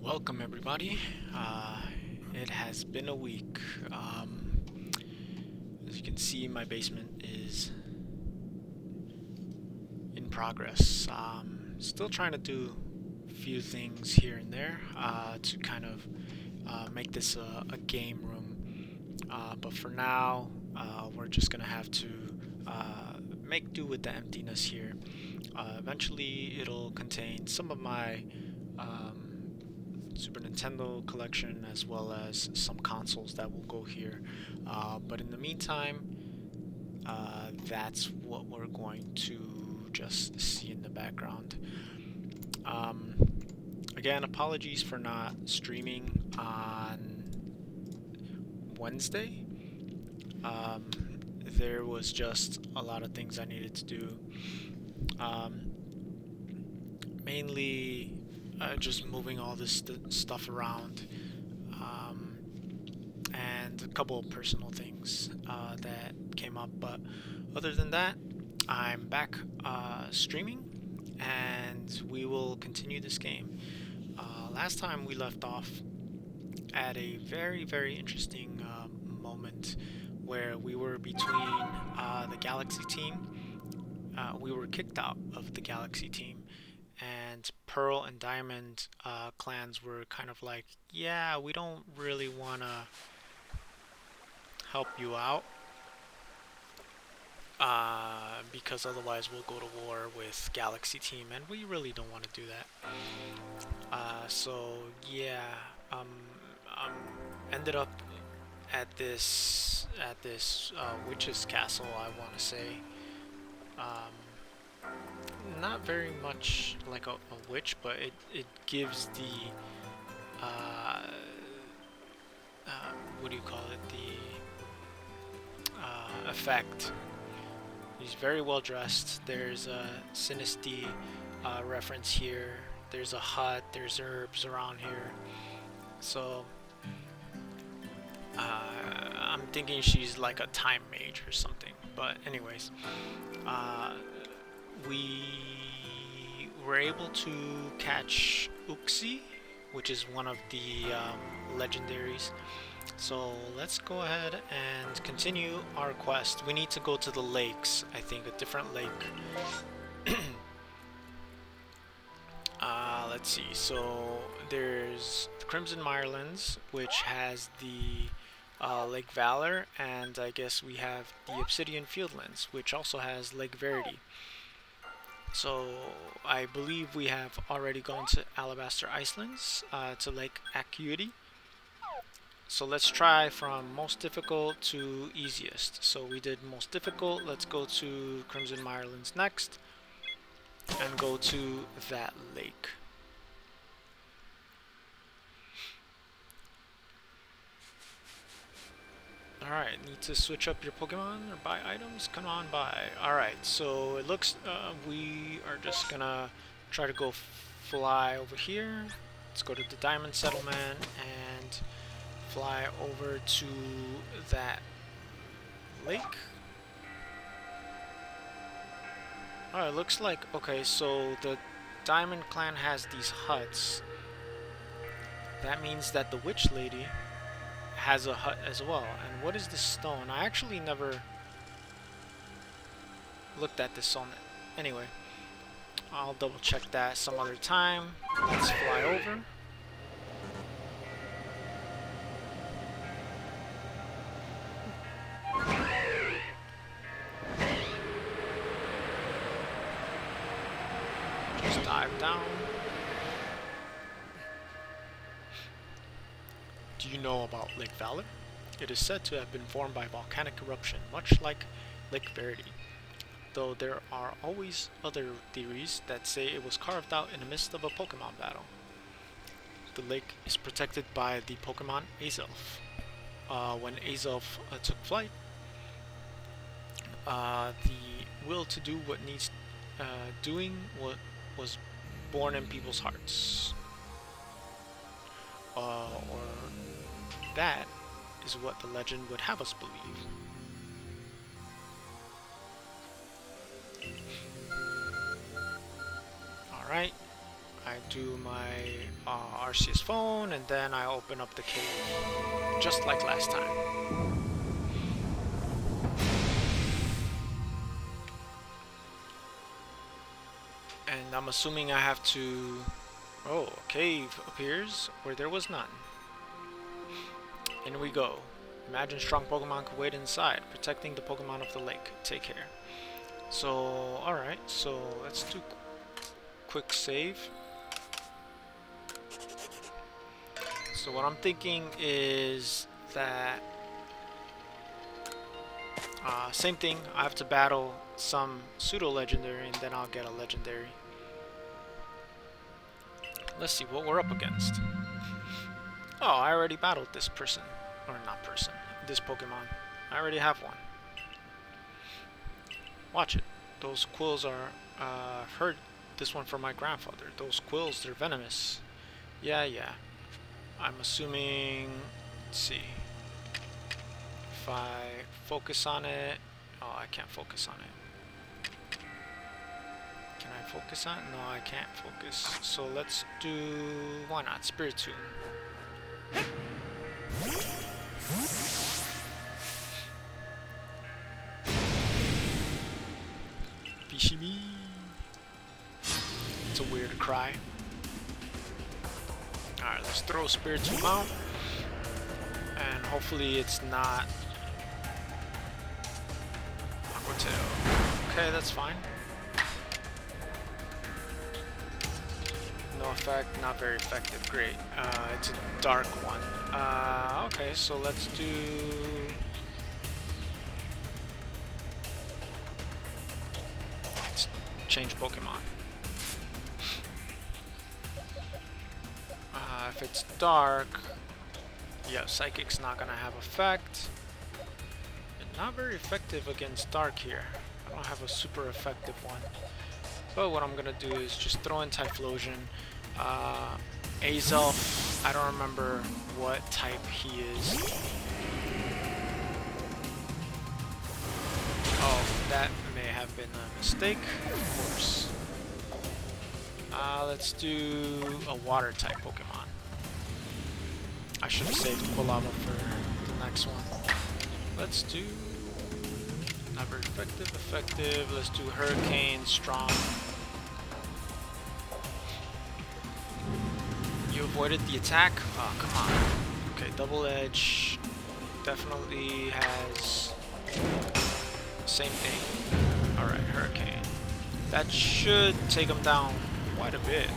Welcome everybody. It has been a week. As you can see, my basement is in progress. Still trying to do a few things here and there to kind of make this a game room. But for now, we're just gonna have to make do with the emptiness here. Eventually, it'll contain some of my Super Nintendo collection as well as some consoles that will go here. But in the meantime, that's what we're going to just see in the background. Again, apologies for not streaming on Wednesday. There was just a lot of things I needed to do. Mainly just moving all this stuff around, and a couple of personal things that came up. But other than that, I'm back streaming, and we will continue this game. Last time we left off at a very interesting moment where we were between the Galaxy team. We were kicked out of the Galaxy team, and Pearl and Diamond clans were kind of like, yeah, we don't really want to help you out because otherwise we'll go to war with Galaxy team, and we really don't want to do that. So yeah, um, ended up at this witch's castle, I want to say. Not very much like a witch, but it gives the what do you call it, the effect. He's very well dressed. There's a Sinisty reference here. There's a hut. There's herbs around here. So I'm thinking she's like a time mage or something. But anyways, we were able to catch Uxie, which is one of the legendaries. So let's go ahead and continue our quest. We need to go to the lakes, I think, a different lake. Let's see, so there's the Crimson Mirelands, which has the Lake Valor, and I guess we have the Obsidian Fieldlands, which also has Lake Verity. So I believe we have already gone to Alabaster Islands, to Lake Acuity. So let's try from most difficult to easiest. So we did most difficult. Let's go to Crimson Mirelands next and go to that lake. Alright, need to switch up your Pokemon or buy items? Come on by. Alright, so it looks we are just gonna try to go fly over here. Let's go to the Diamond Settlement and fly over to that lake. Alright, looks like, okay, so the Diamond Clan has these huts. That means that the Witch Lady has a hut as well. And what is this stone? I actually never looked at this stone. Anyway, I'll double check that some other time. Let's fly over. Just dive down. Do you know about Lake Valor? It is said to have been formed by volcanic eruption, much like Lake Verity, though there are always other theories that say it was carved out in the midst of a Pokemon battle. The lake is protected by the Pokemon Azelf. When Azelf took flight, the will to do what needs doing was born in people's hearts. Or that is what the legend would have us believe. Alright, I do my Arceus phone, and then I open up the cave, just like last time. And I'm assuming I have to... Oh, a cave appears where there was none. In we go. Imagine strong Pokemon could wait inside, protecting the Pokemon of the lake. Take care. So, alright, so let's do quick save. So what I'm thinking is that same thing, I have to battle some pseudo-legendary and then I'll get a legendary. Let's see what we're up against. Oh, I already battled this person. Or not person, this Pokemon. I already have one. Watch it. Those quills are, I've heard this one from my grandfather. Those quills, they're venomous. Yeah. I'm assuming, let's see. If I focus on it, oh, I can't focus on it. Can I focus on it? No, I can't focus. So let's do, why not, Spiritomb. Bishimi. It's a weird cry. Alright, let's throw Spiritomb out. And hopefully it's not Aqua Tail. Okay, that's fine. No effect, not very effective. Great. It's a dark one. Okay, so let's do... Let's change Pokemon. If it's dark, yeah, Psychic's not gonna have effect. And not very effective against dark here. I don't have a super effective one. But what I'm gonna do is just throw in Typhlosion. Azelf, I don't remember what type he is. Oh, that may have been a mistake, of course. Let's do a water type Pokemon. I should have saved Quilava for the next one. Let's do... not very effective. Let's do Hurricane, Strong. You avoided the attack? Oh, come on. Okay, Double Edge definitely has the same thing. Alright, Hurricane. That should take him down quite a bit.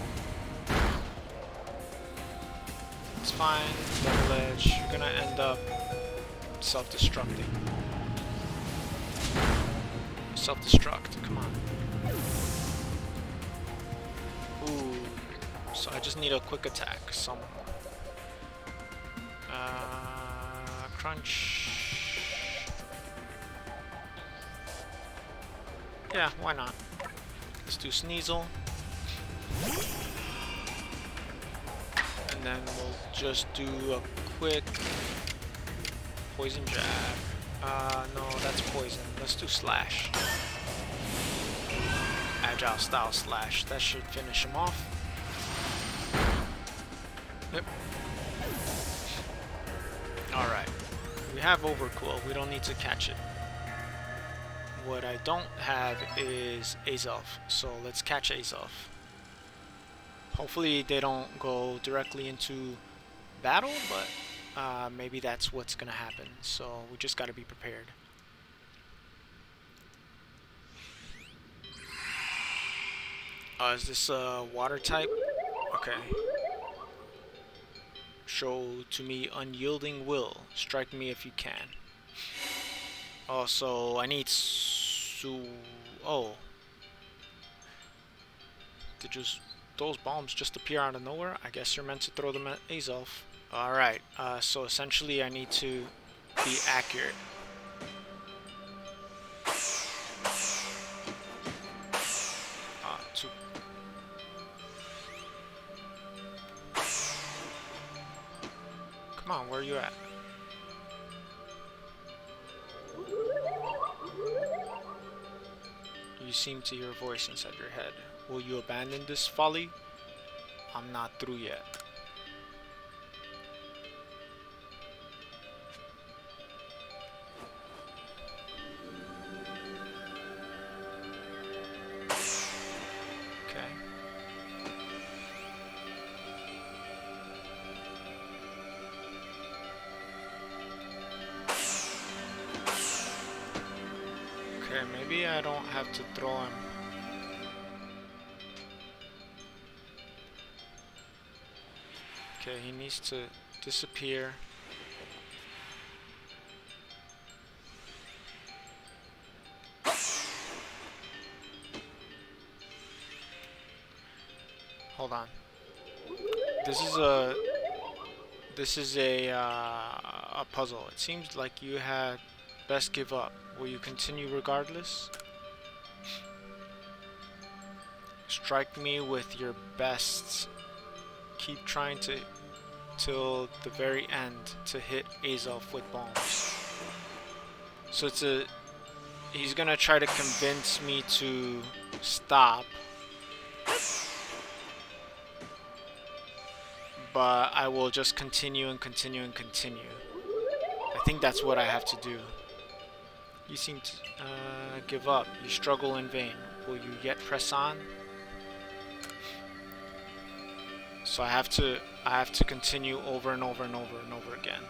It's fine, Double Edge. You're gonna end up self-destructing. Self-destruct, come on. Ooh. So I just need a quick attack, some crunch. Yeah, why not? Let's do Sneasel. And then we'll just do a quick poison jab. No, that's poison. Let's do Slash. Agile style Slash. That should finish him off. Yep. Alright. We have Overqwil. We don't need to catch it. What I don't have is Azelf. So let's catch Azelf. Hopefully they don't go directly into battle, but maybe that's what's gonna happen. So we just gotta be prepared. Is this a water type? Okay. Show to me unyielding will. Strike me if you can. Oh, so I need oh. Did just those bombs just appear out of nowhere? I guess you're meant to throw them at Azelf. Alright, so essentially I need to be accurate. Two. Come on, where are you at? You seem to hear a voice inside your head. Will you abandon this folly? I'm not through yet. Okay. Okay, maybe I don't have to throw him. Okay, he needs to disappear. Hold on. This is a puzzle. It seems like you had best give up. Will you continue regardless? Strike me with your best. Keep trying to till the very end to hit Azelf with bombs. So he's gonna try to convince me to stop, but I will just continue and continue and continue. I think that's what I have to do. You seem to give up. You struggle in vain. Will you yet press on? So I have to continue over and over and over and over again.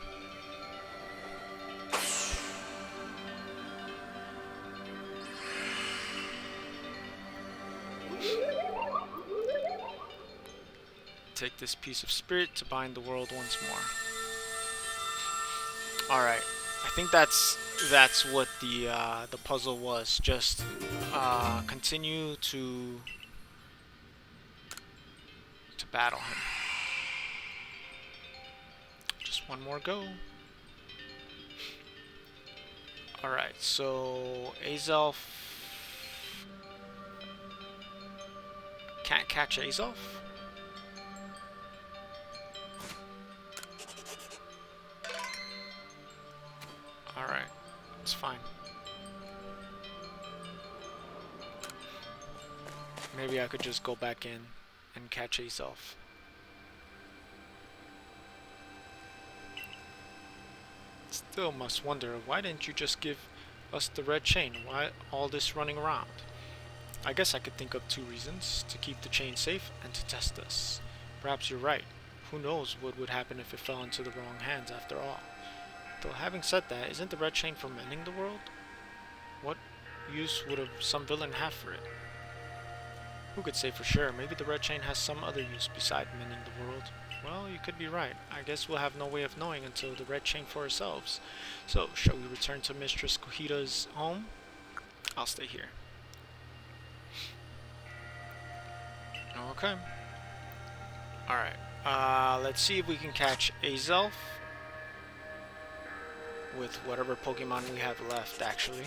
Take this piece of spirit to bind the world once more. All right, I think that's what the puzzle was. Just continue to battle him. Just one more go. All right, so Azelf can't catch Azelf. Alright, it's fine. Maybe I could just go back in and catch Azelf. Still must wonder, why didn't you just give us the red chain? Why all this running around? I guess I could think of two reasons: to keep the chain safe and to test us. Perhaps you're right. Who knows what would happen if it fell into the wrong hands after all. Though having said that, isn't the red chain for mending the world? What use would some villain have for it? Who could say for sure? Maybe the red chain has some other use beside mending the world. Well, you could be right. I guess we'll have no way of knowing until the red chain for ourselves. So, shall we return to Mistress Kohita's home? I'll stay here. Okay. Alright. Let's see if we can catch Azelf with whatever Pokemon we have left, actually.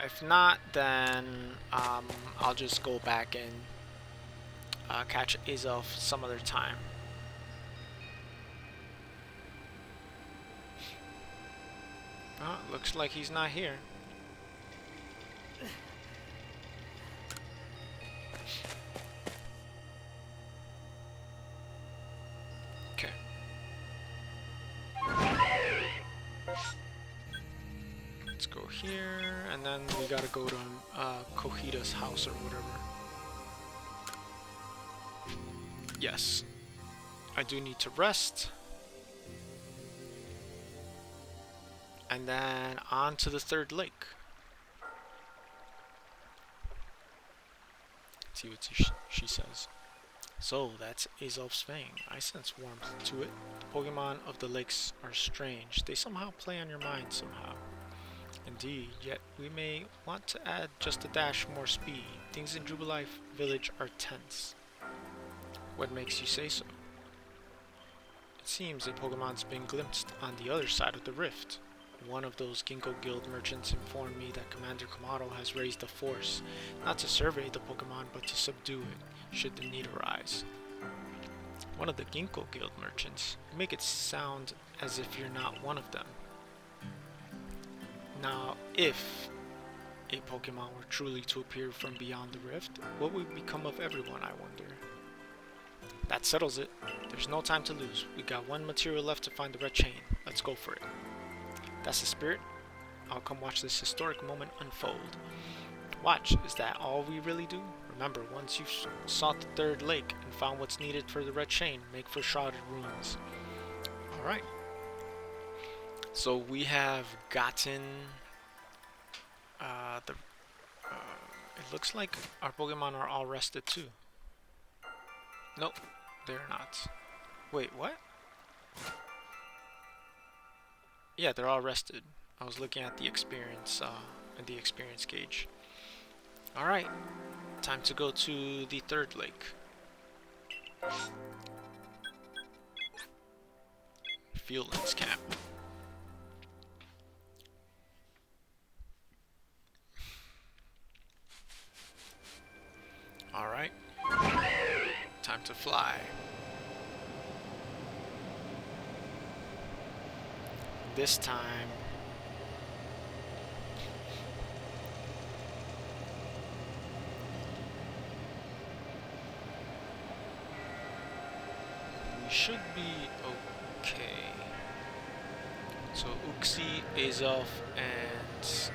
If not, then I'll just go back and catch Azelf some other time. Looks like he's not here. Okay. Let's go here, and then we gotta go to Kohita's house or whatever. Yes. I do need to rest. And then on to the third lake. Let's see what she says. So, that's Azelf's Fang. I sense warmth to it. The Pokemon of the lakes are strange. They somehow play on your mind somehow. Indeed, yet we may want to add just a dash more speed. Things in Jubilife Village are tense. What makes you say so? It seems a Pokemon's been glimpsed on the other side of the rift. One of those Ginkgo Guild merchants informed me that Commander Kamado has raised a force, not to survey the Pokemon, but to subdue it, should the need arise. One of the Ginkgo Guild merchants? You make it sound as if you're not one of them. Now, if a Pokemon were truly to appear from beyond the rift, what would become of everyone, I wonder? That settles it. There's no time to lose. We got one material left to find the Red Chain. Let's go for it. That's the spirit. I'll come watch this historic moment unfold. Watch, is that all we really do? Remember, once you've sought the third lake and found what's needed for the Red Chain, make for Shrouded Ruins. Alright. So we have gotten it looks like our Pokemon are all rested too. Nope, they're not. Wait, what? Yeah, they're all rested. I was looking at the experience gauge. Alright, time to go to the third lake. Fieldlands Camp. Alright, time to fly. This time, we should be okay. So Uxie, Azelf, and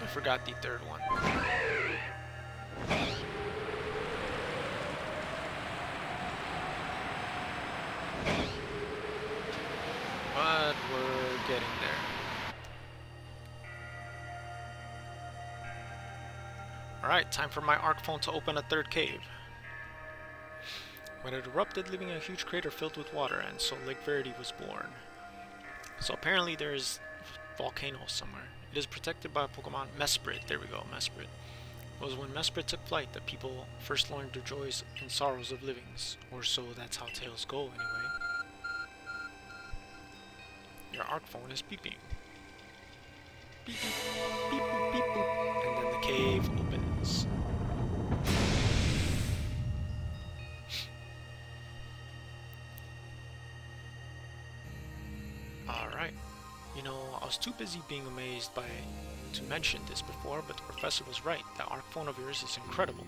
I forgot the third one. But we're getting there. Alright, time for my arc phone to open a third cave. When it erupted, leaving a huge crater filled with water, and so Lake Verity was born. So apparently there's a volcano somewhere. It is protected by Pokemon Mesprit. There we go, Mesprit. It was when Mesprit took flight that people first learned the joys and sorrows of living. Or so that's how tales go, anyway. Your arc phone is beeping. Beep, beep, beep, boop, beep, boop. And then the cave opens. Alright. You know, I was too busy being amazed to mention this before, but the professor was right. That arc phone of yours is incredible.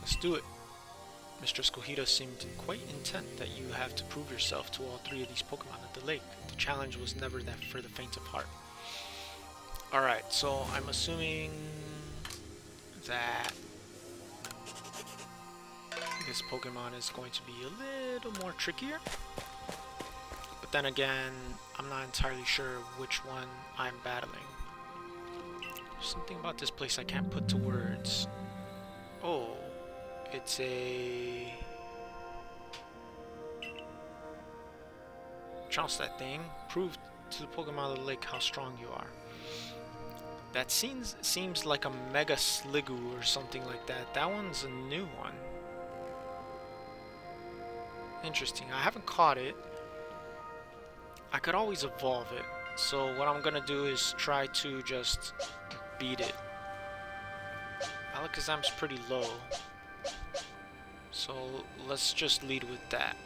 Let's do it. Mistress Kohita seemed quite intent that you have to prove yourself to all three of these Pokemon at the lake. The challenge was never that for the faint of heart. Alright, so I'm assuming that this Pokemon is going to be a little more trickier. But then again, I'm not entirely sure which one I'm battling. There's something about this place I can't put to words. Oh, it's a... Trounce that thing. Prove to the Pokemon of the lake how strong you are. That seems like a Mega Sliggoo or something like that. That one's a new one. Interesting. I haven't caught it. I could always evolve it. So what I'm gonna do is try to just beat it. Alakazam's pretty low. So let's just lead with that.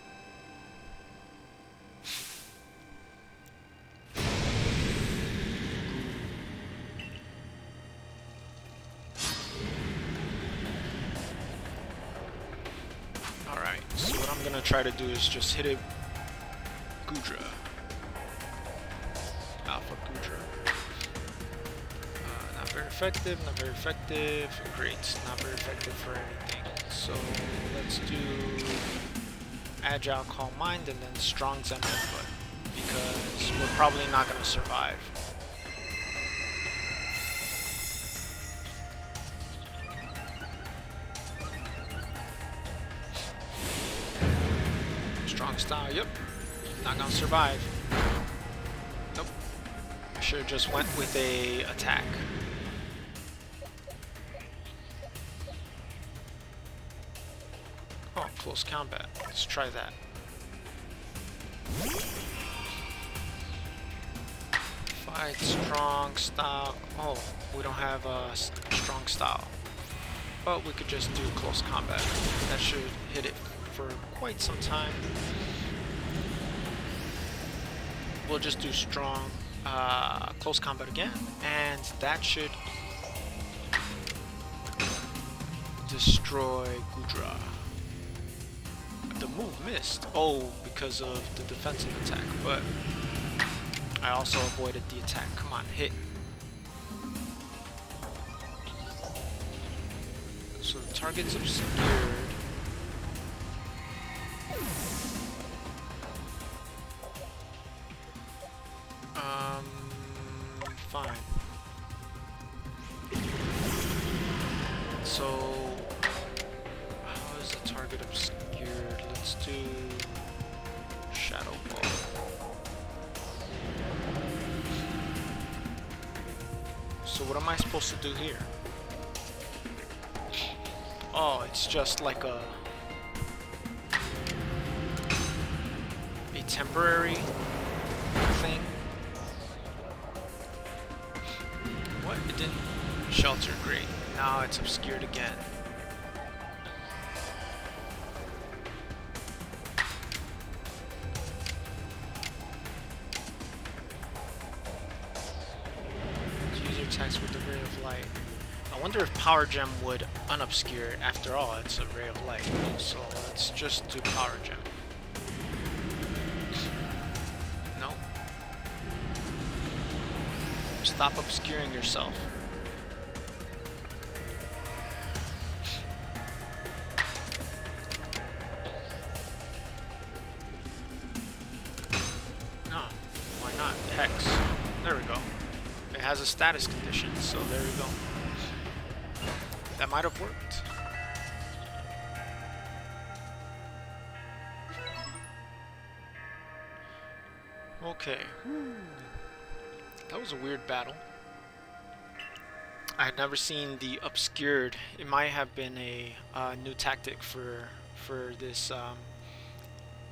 Alright, so what I'm gonna try to do is just hit it Goodra. Alpha Goodra. Not very effective, not very effective. Great, not very effective for anything. So let's do Agile Calm Mind and then Strong Zen Headbutt, because we're probably not going to survive. Strong Style, yep, not going to survive. Nope. I should have just went with a attack. Oh, close combat. Let's try that. Fight, strong style. Oh, we don't have a strong style. But we could just do close combat. That should hit it for quite some time. We'll just do strong. close combat again, and that should destroy Gudra. The move missed. Oh, because of the defensive attack, but I also avoided the attack. Come on, hit. So the target's obscured. Fine. So, how is the target obscured? Let's do Shadow Ball. So what am I supposed to do here? Oh, it's just like a temporary thing. What? It didn't shelter, great. Now it's obscured again. Use your attacks with the ray of light. I wonder if Power Gem would unobscure it. After all, it's a ray of light. So let's just do Power Gem. No. Stop obscuring yourself. No, why not? Hex. There we go. It has a status condition, so there we go. That might have worked. Okay. That was a weird battle. I had never seen the obscured. It might have been a new tactic for this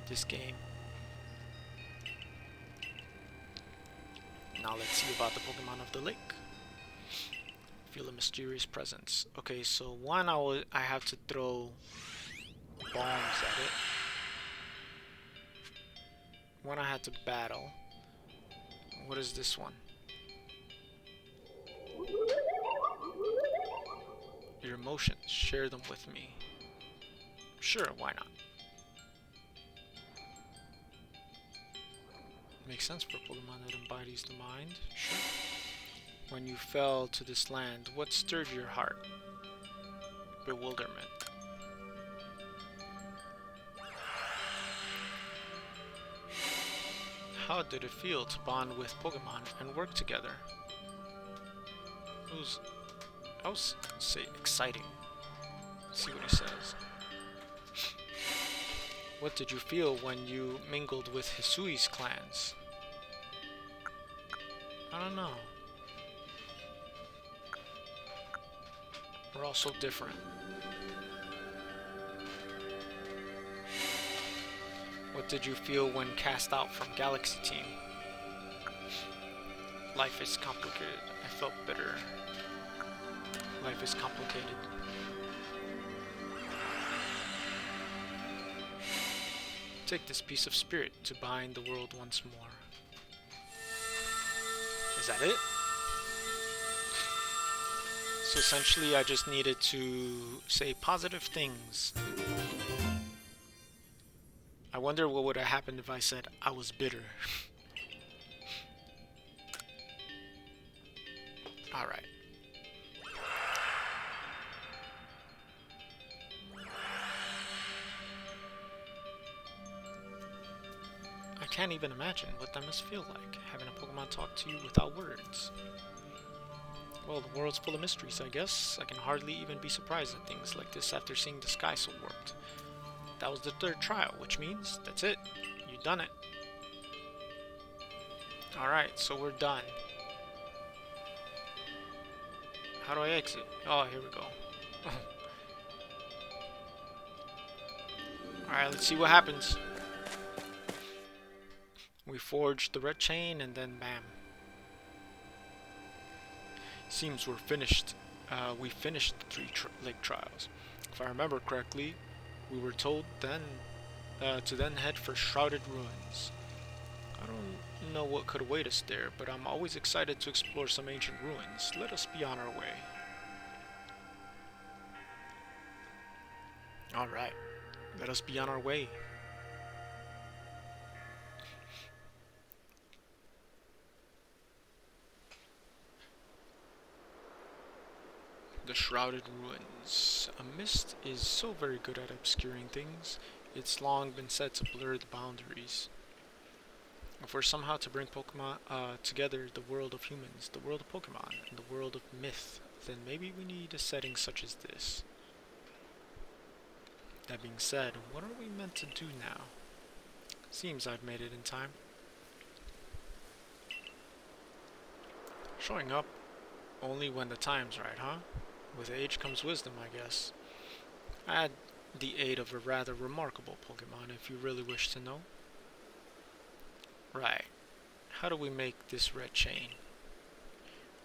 this game. Now let's see about the Pokemon of the lake. Feel a mysterious presence. Okay, so one I have to throw bombs at it. One I had to battle. What is this one? Your emotions, share them with me. Sure, why not? Makes sense for Pokemon that embodies the mind. Sure. When you fell to this land, what stirred your heart? Bewilderment. How did it feel to bond with Pokemon and work together? It was, I would say, exciting. Let's see what he says. What did you feel when you mingled with Hisui's clans? I don't know. We're all so different. What did you feel when cast out from Galaxy Team? Life is complicated. I felt bitter. Life is complicated. Take this piece of spirit to bind the world once more. Is that it? So essentially I just needed to say positive things. I wonder what would have happened if I said I was bitter. Alright. I can't even imagine what that must feel like, having a Pokemon talk to you without words. Well, the world's full of mysteries, I guess. I can hardly even be surprised at things like this after seeing the sky so warped. That was the third trial, which means that's it. You've done it. Alright, so we're done. How do I exit? Oh, here we go. Alright, let's see what happens. We forged the red chain and then bam. Seems we're finished. We finished the 3 lake trials. If I remember correctly, we were told then to then head for Shrouded Ruins. I don't know what could await us there, but I'm always excited to explore some ancient ruins. Let us be on our way. Alright, let us be on our way. The Shrouded Ruins. A mist is so very good at obscuring things. It's long been said to blur the boundaries. If we're somehow to bring Pokemon together, the world of humans, the world of Pokemon, and the world of myth, then maybe we need a setting such as this. That being said, what are we meant to do now? Seems I've made it in time. Showing up only when the time's right, huh? With age comes wisdom, I guess. I had the aid of a rather remarkable Pokemon, if you really wish to know. Right. How do we make this red chain?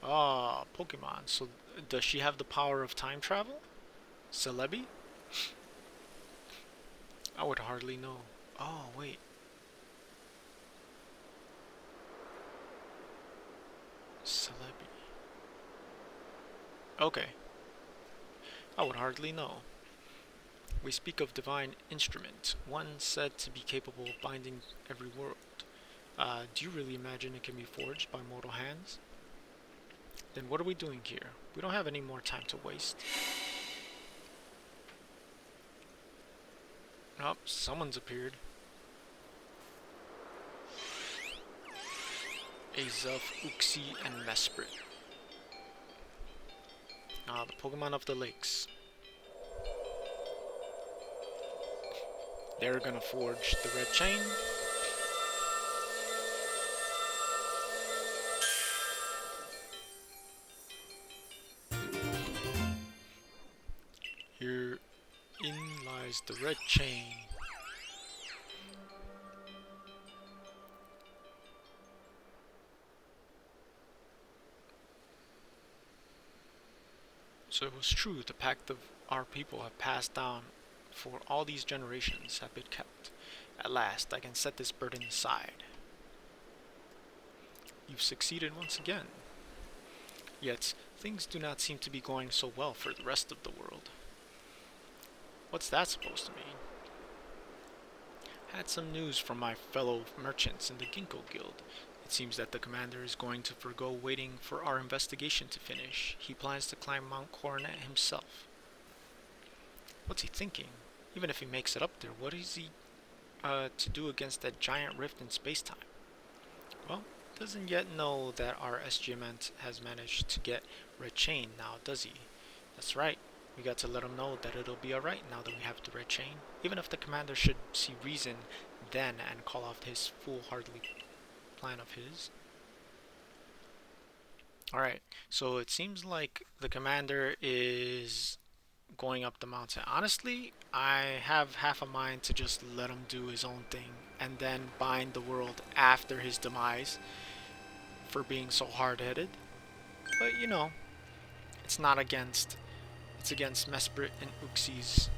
Ah, Pokemon. So, does she have the power of time travel? Celebi? I would hardly know. Oh, wait. Celebi. Okay. I would hardly know. We speak of divine instrument, one said to be capable of binding every world. Do you really imagine it can be forged by mortal hands? Then what are we doing here? We don't have any more time to waste. Oh, someone's appeared. Azelf, Uxie, and Mesprit. The Pokemon of the lakes. They're gonna forge the red chain. Herein lies the red chain. So it was true, the pact of our people have passed down for all these generations have been kept. At last, I can set this burden aside. You've succeeded once again. Yet, things do not seem to be going so well for the rest of the world. What's that supposed to mean? Had some news from my fellow merchants in the Ginkgo Guild. It seems that the commander is going to forgo waiting for our investigation to finish. He plans to climb Mount Coronet himself. What's he thinking? Even if he makes it up there, what is he to do against that giant rift in space-time? Well, doesn't yet know that our SGM-Ent has managed to get Red Chain now, does he? That's right. We got to let him know that it'll be alright now that we have the Red Chain. Even if the commander should see reason then and call off his foolhardy plan of his. Alright, so it seems like the commander is going up the mountain. Honestly, I have half a mind to just let him do his own thing and then bind the world after his demise for being so hard-headed. But you know, it's not against, it's against Mesprit and Uxie's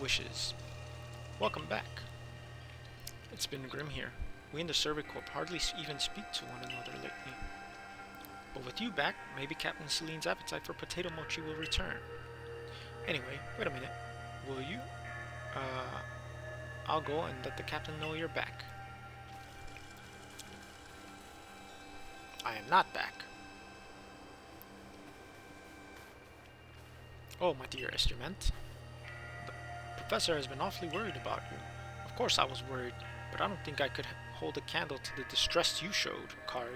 wishes. Welcome back. It's been grim here. We in the Survey Corp hardly even speak to one another lately. But with you back, maybe Captain Celine's appetite for potato mochi will return. Anyway, wait a minute. Will you? I'll go and let the captain know you're back. I am not back. Oh, my dear SGM-Ent. The professor has been awfully worried about you. Of course I was worried, but I don't think I could hold a candle to the distress you showed, Kari.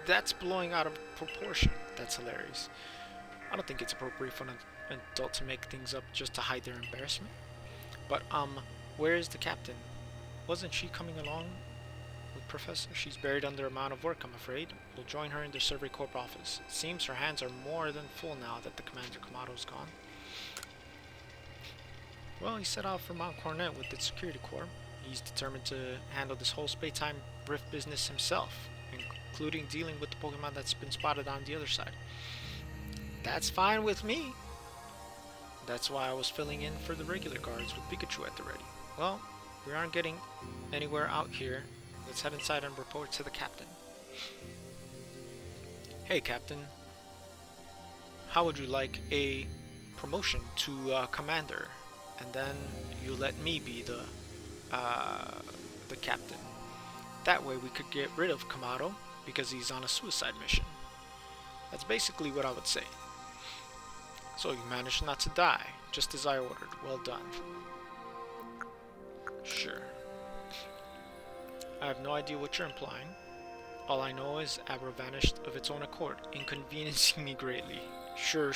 That's blowing out of proportion. That's hilarious. I don't think it's appropriate for an adult to make things up just to hide their embarrassment. But, where is the captain? Wasn't she coming along with Professor? She's buried under a mound of work, I'm afraid. We'll join her in the Survey Corp office. It seems her hands are more than full now that the Commander Kamado's gone. Well, he set out for Mount Coronet with its security corps. He's determined to handle this whole space-time rift business himself, including dealing with the Pokemon that's been spotted on the other side. That's fine with me. That's why I was filling in for the regular guards with Pikachu at the ready. Well, we aren't getting anywhere out here Let's head inside and report to the captain. Hey, Captain. How would you like a promotion to commander, and then you let me be the captain? That way we could get rid of Kamado because he's on a suicide mission. That's basically what I would say. So you managed not to die, just as I ordered. Well done. Sure. I have no idea what you're implying. All I know is Abra vanished of its own accord, inconveniencing me greatly. Sure.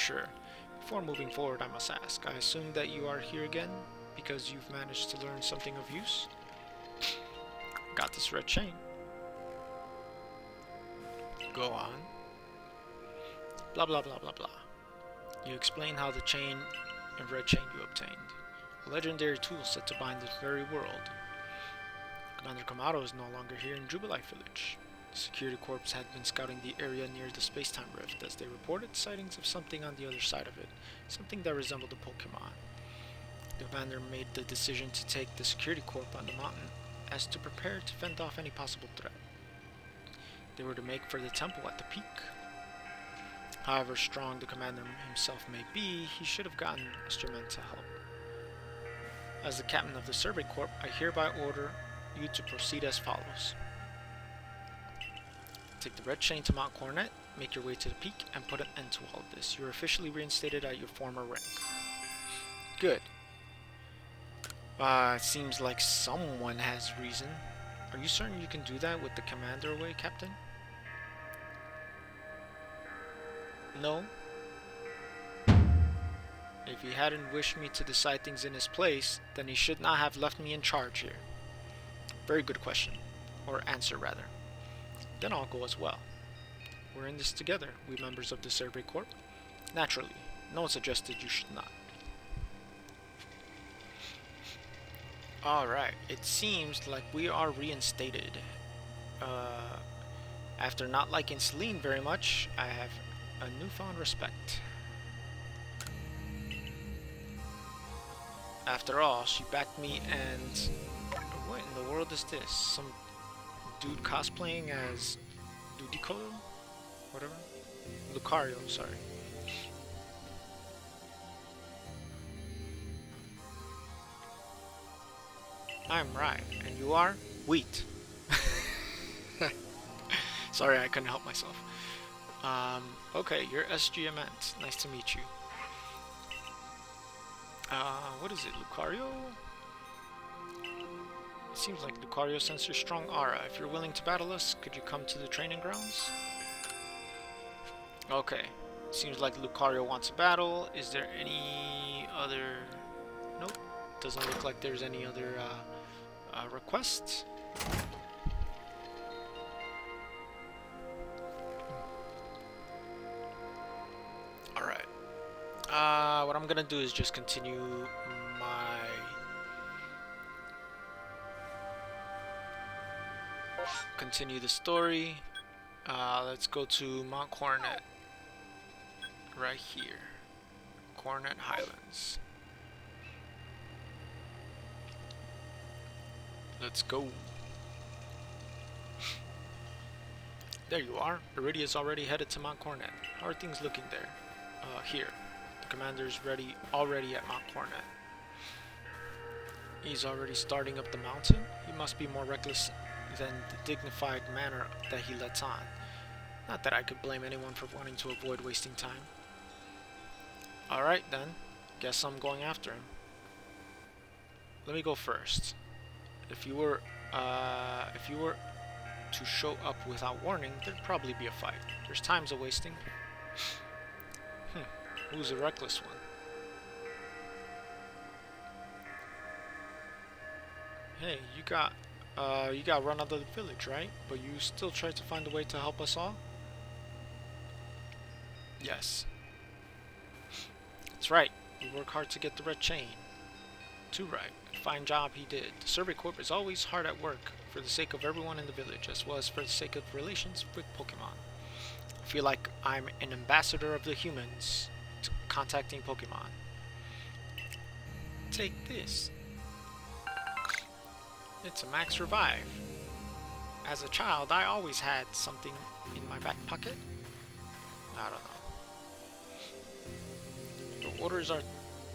Before moving forward, I must ask. I assume that you are here again because you've managed to learn something of use? Got this red chain. Go on. Blah blah blah blah blah. You explain how the chain and red chain you obtained. A legendary tool set to bind this very world. Commander Kamado is no longer here in Jubilite Village. The security corps had been scouting the area near the space-time rift as they reported sightings of something on the other side of it, something that resembled a Pokémon. The commander made the decision to take the security corps on the mountain as to prepare to fend off any possible threat. They were to make for the temple at the peak. However strong the commander himself may be, he should have gotten SGM-Ent to help. As the captain of the Survey Corps, I hereby order you to proceed as follows. Take the red chain to Mount Coronet, make your way to the peak, and put an end to all of this. You are officially reinstated at your former rank. Good. It seems like someone has reason. Are you certain you can do that with the commander away, Captain? No. If he hadn't wished me to decide things in his place, then he should not have left me in charge here. Very good question. Or answer, rather. Then I'll go as well. We're in this together, we members of the Survey Corps. Naturally, no one suggested you should not. Alright, it seems like we are reinstated. After not liking Celine very much, I have a newfound respect. After all, she backed me and... What in the world is this? Some dude cosplaying as Ludico? Whatever? Lucario, sorry. I'm right, and you are? Wheat. Sorry, I couldn't help myself. Okay, you're SGM-Ent. Nice to meet you. What is it, Lucario? It seems like Lucario sensed your strong aura. If you're willing to battle us, could you come to the training grounds? Okay. Seems like Lucario wants a battle. Is there any other... Nope. Doesn't look like there's any other requests. Alright. What I'm gonna do is just continue the story. Let's go to Mount Coronet. Right here. Coronet Highlands. Let's go. There you are. Iridia's already headed to Mount Coronet. How are things looking there? Here. The commander's already at Mount Coronet. He's already starting up the mountain. He must be more reckless than the dignified manner that he lets on. Not that I could blame anyone for wanting to avoid wasting time. Alright then. Guess I'm going after him. Let me go first. If you were to show up without warning, there'd probably be a fight. There's times of wasting. Who's the reckless one? Hey, you got run out of the village, right? But you still tried to find a way to help us all? Yes. That's right. We work hard to get the red chain. Too right. Fine job he did. The Survey Corp is always hard at work for the sake of everyone in the village, as well as for the sake of relations with Pokemon. I feel like I'm an ambassador of the humans contacting Pokemon. Take this. It's a max revive. as a child, I always had something in my back pocket. I don't know. The orders are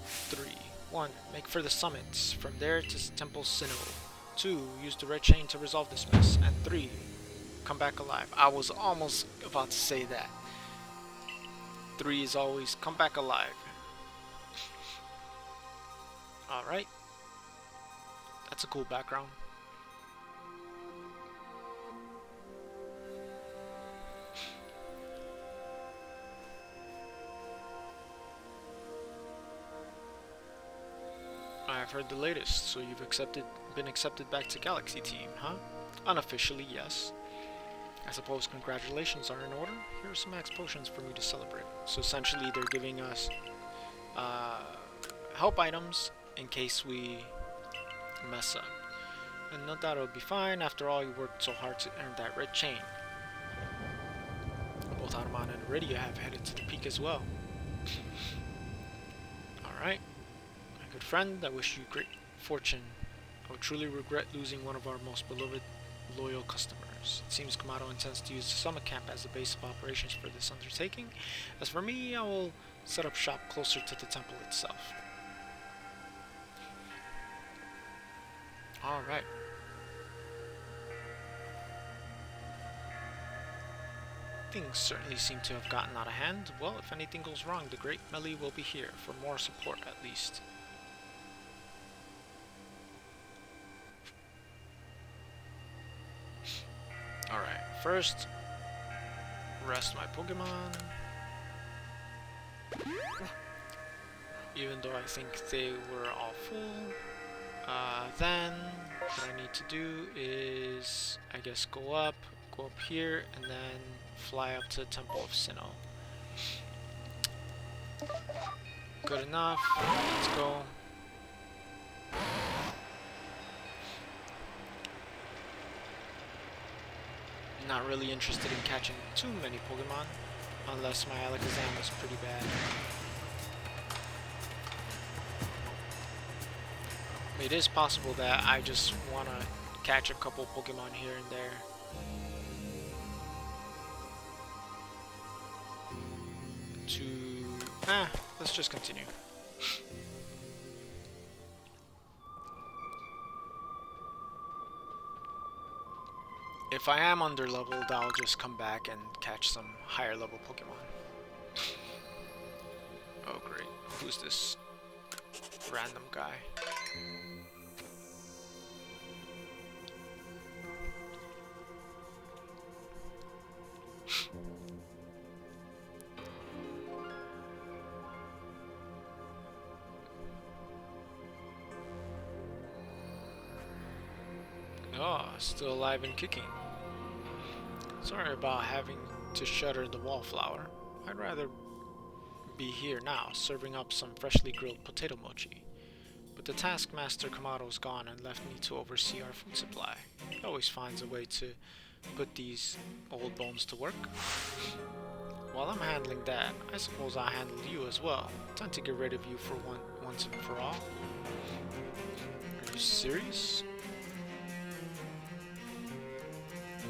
3. 1. Make for the summits. From there to Temple Sinnoh. 2. Use the red chain to resolve this mess. And 3. Come back alive. I was almost about to say that. 3 is always come back alive. Alright. That's a cool background. I've heard the latest, so you've been accepted back to Galaxy Team, huh? Unofficially, yes. I suppose congratulations are in order. Here are some max potions for me to celebrate. So essentially they're giving us help items in case we mess up. And no doubt it'll be fine. After all, you worked so hard to earn that red chain. Both Automon and Iridia have headed to the peak as well. Alright. My good friend, I wish you great fortune. I would truly regret losing one of our most beloved, loyal customers. It seems Kamado intends to use the summer camp as a base of operations for this undertaking. As for me, I will set up shop closer to the temple itself. Alright. Things certainly seem to have gotten out of hand. Well, if anything goes wrong, the great Melli will be here for more support at least. Alright, first, rest my Pokemon. Even though I think they were all full. Then, what I need to do is, I guess, go up here, and then fly up to the Temple of Sinnoh. Good enough, let's go. Not really interested in catching too many Pokemon, unless my Alakazam is pretty bad. It is possible that I just want to catch a couple Pokemon here and there. Let's just continue. If I am underleveled, I'll just come back and catch some higher level Pokemon. Oh great, who's this random guy? Oh, still alive and kicking. Sorry about having to shutter the wallflower. I'd rather be here now, serving up some freshly grilled potato mochi. But the taskmaster Kamado's gone and left me to oversee our food supply. He always finds a way to put these old bones to work. While I'm handling that, I suppose I'll handle you as well. Time to get rid of you for once and for all. Are you serious?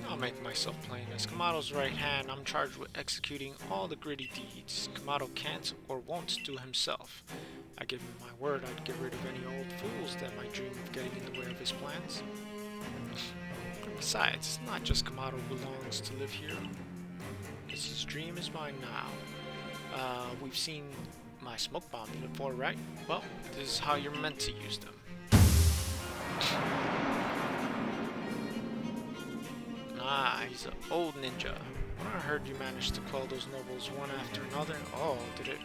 I'll make myself plain. As Kamado's right hand, I'm charged with executing all the gritty deeds Kamado can't or won't do himself. I give him my word I'd get rid of any old fools that might dream of getting in the way of his plans. Besides, it's not just Kamado who longs to live here. His dream is mine now. We've seen my smoke bombs before, right? Well, this is how you're meant to use them. Ah, he's an old ninja. When I heard you managed to quell those nobles one after another, oh, did it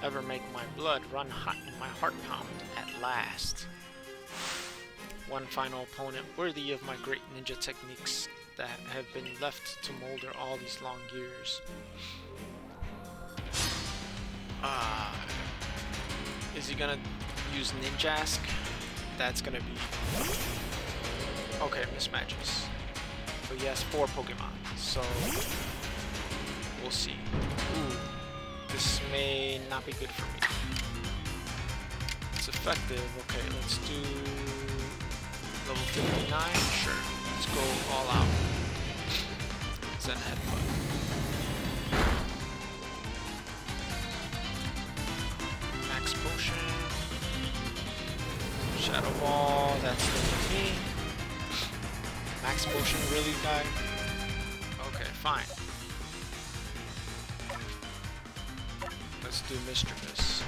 ever make my blood run hot and my heart pound at last. One final opponent worthy of my great ninja techniques that have been left to molder all these long years. Is he gonna use Ninjask? That's gonna be... Okay, mismatches. But he has 4 Pokemon, so we'll see. Ooh, this may not be good for me. It's effective. Okay, let's do level 59. Sure, let's go all out. Zen headbutt. Max potion. Shadow ball. That's the me. Max potion, really, guy? Okay, fine. Let's do Mischievous.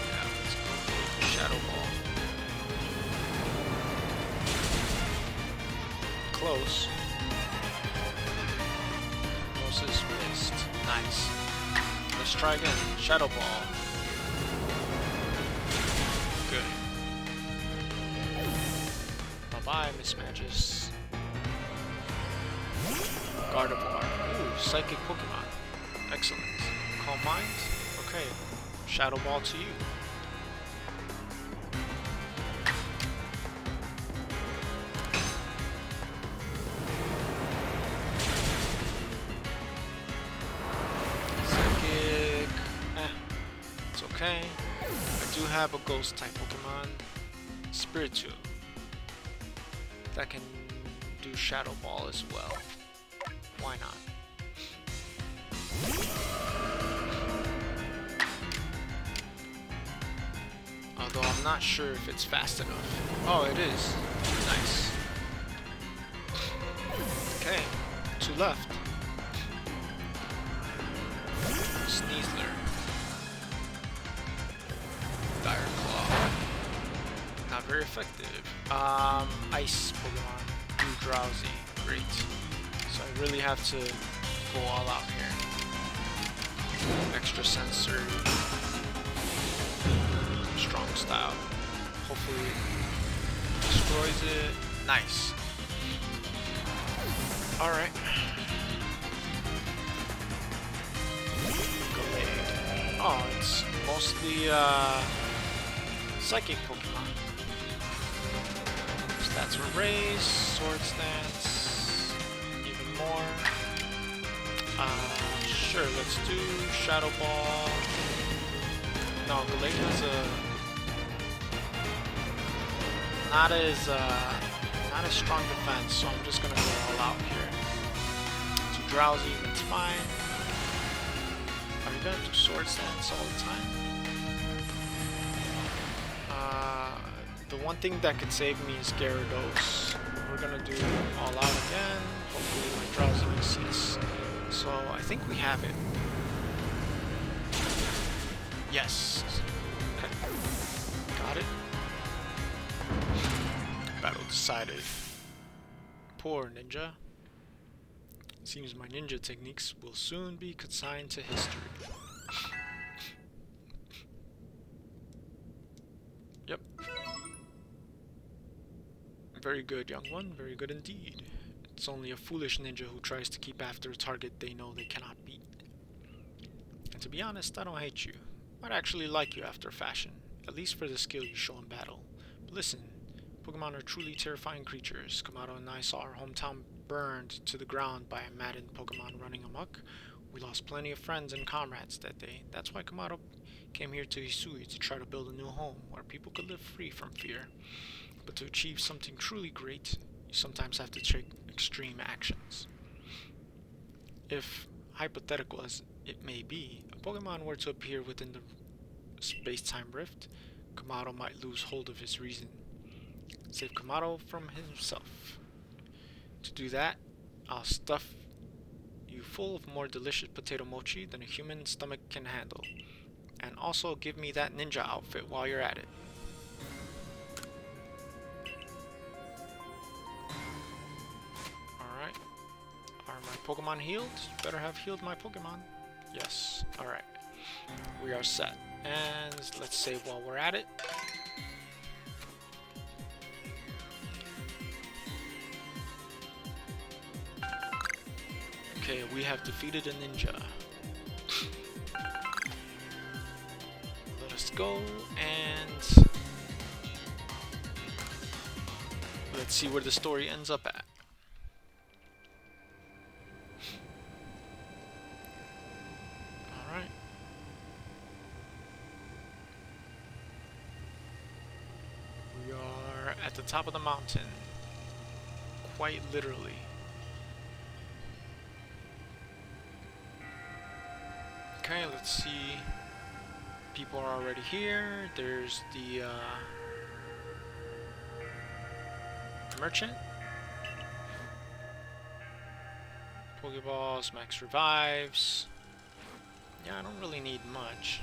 Yeah, let's go Shadow Ball. Close. Closest missed. Nice. Let's try again. Shadow Ball. Good. Bye-bye, Mismatches. Gardevoir. Ooh, Psychic Pokemon. Excellent. Calm Mind. Okay. Shadow Ball to you. Psychic. It's okay. I do have a Ghost type Pokemon. Spiritomb. That can do Shadow Ball as well. Why not? Although I'm not sure if it's fast enough. Oh, it is. Nice. Okay, 2 left. Sneasler. Dire Claw. Not very effective. Ice Pokemon. Do Drowsy. Great. So I really have to go all out here. Extra sensory. Strong style. Hopefully it destroys it. Nice. Alright. Gallade. Oh, it's mostly psychic Pokemon. Stats were raised, Sword Stance, even more. Sure, let's do Shadow Ball. No, Gallade has a not as strong defense, so I'm just gonna go all out here. Too drowsy, that's fine. Are you gonna do Sword Stance all the time? The one thing that could save me is Gyarados. We're gonna do all out again. Hopefully my drowsiness cease. So I think we have it. Yes. Okay. Got it. Battle decided. Poor ninja. Seems my ninja techniques will soon be consigned to history. Yep. Very good, young one. Very good indeed. It's only a foolish ninja who tries to keep after a target they know they cannot beat. And to be honest, I don't hate you. I'd actually like you after a fashion, at least for the skill you show in battle. But listen, Pokemon are truly terrifying creatures. Kamado and I saw our hometown burned to the ground by a maddened Pokemon running amok. We lost plenty of friends and comrades that day. That's why Kamado came here to Hisui to try to build a new home where people could live free from fear. But to achieve something truly great, you sometimes have to take extreme actions. If, hypothetical as it may be, a Pokemon were to appear within the space-time rift, Kamado might lose hold of his reason. Save Kamado from himself. To do that, I'll stuff you full of more delicious potato mochi than a human stomach can handle. And also give me that ninja outfit while you're at it. Alright. Are my Pokemon healed? Better have healed my Pokemon. Yes. Alright. We are set. And let's save while we're at it. Okay, we have defeated a ninja. Let us go and let's see where the story ends up at. Alright. at the top of the mountain. Quite literally. Okay, let's see. People are already here. There's the merchant. Pokeballs, max revives. Yeah, I don't really need much.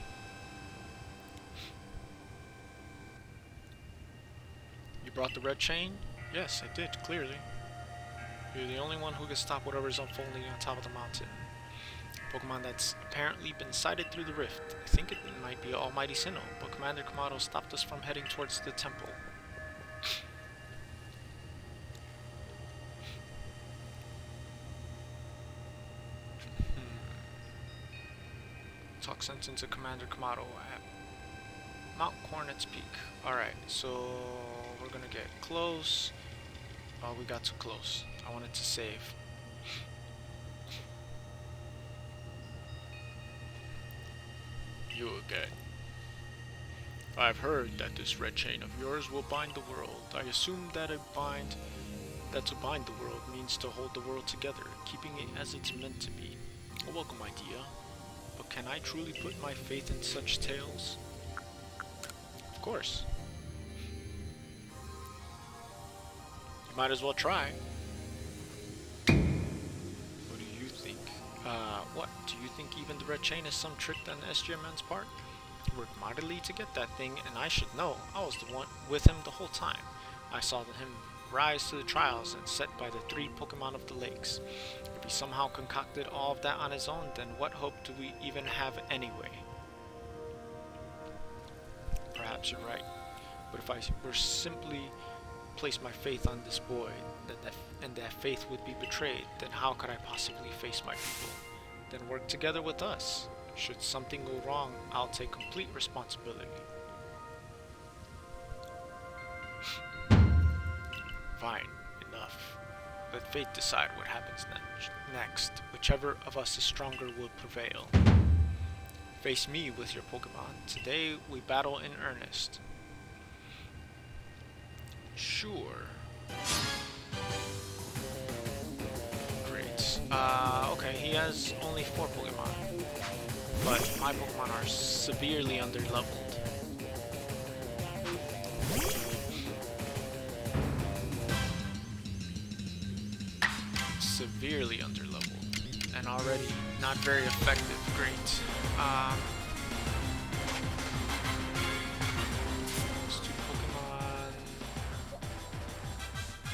You brought the red chain? Yes, I did, clearly. You're the only one who can stop whatever's unfolding on top of the mountain. Pokemon that's apparently been sighted through the rift. I think it might be Almighty Sinnoh, but Commander Kamado stopped us from heading towards the temple. Talk sense into Commander Kamado at Mount Coronet's Peak. Alright, so we're gonna get close. Oh, we got too close. I wanted to save. You again. I've heard that this red chain of yours will bind the world. I assume that to bind the world means to hold the world together, keeping it as it's meant to be. A welcome idea. But can I truly put my faith in such tales? Of course. You might as well try. What do you think? What? Do you think even the red chain is some trick on SGM-Ent's part? He worked mightily to get that thing, and I should know. I was the one with him the whole time. I saw him rise to the trials and set by the 3 Pokemon of the lakes. If he somehow concocted all of that on his own, then what hope do we even have anyway? Perhaps you're right. But if I were simply place my faith on this boy, and that faith would be betrayed, then how could I possibly face my people? Then work together with us. Should something go wrong, I'll take complete responsibility. Fine, enough. Let fate decide what happens next. Whichever of us is stronger will prevail. Face me with your Pokemon. Today we battle in earnest. Sure. Great. Okay, he has only 4 Pokemon. But my Pokemon are severely underleveled. Severely underleveled. And already not very effective. Great. Those 2 Pokemon.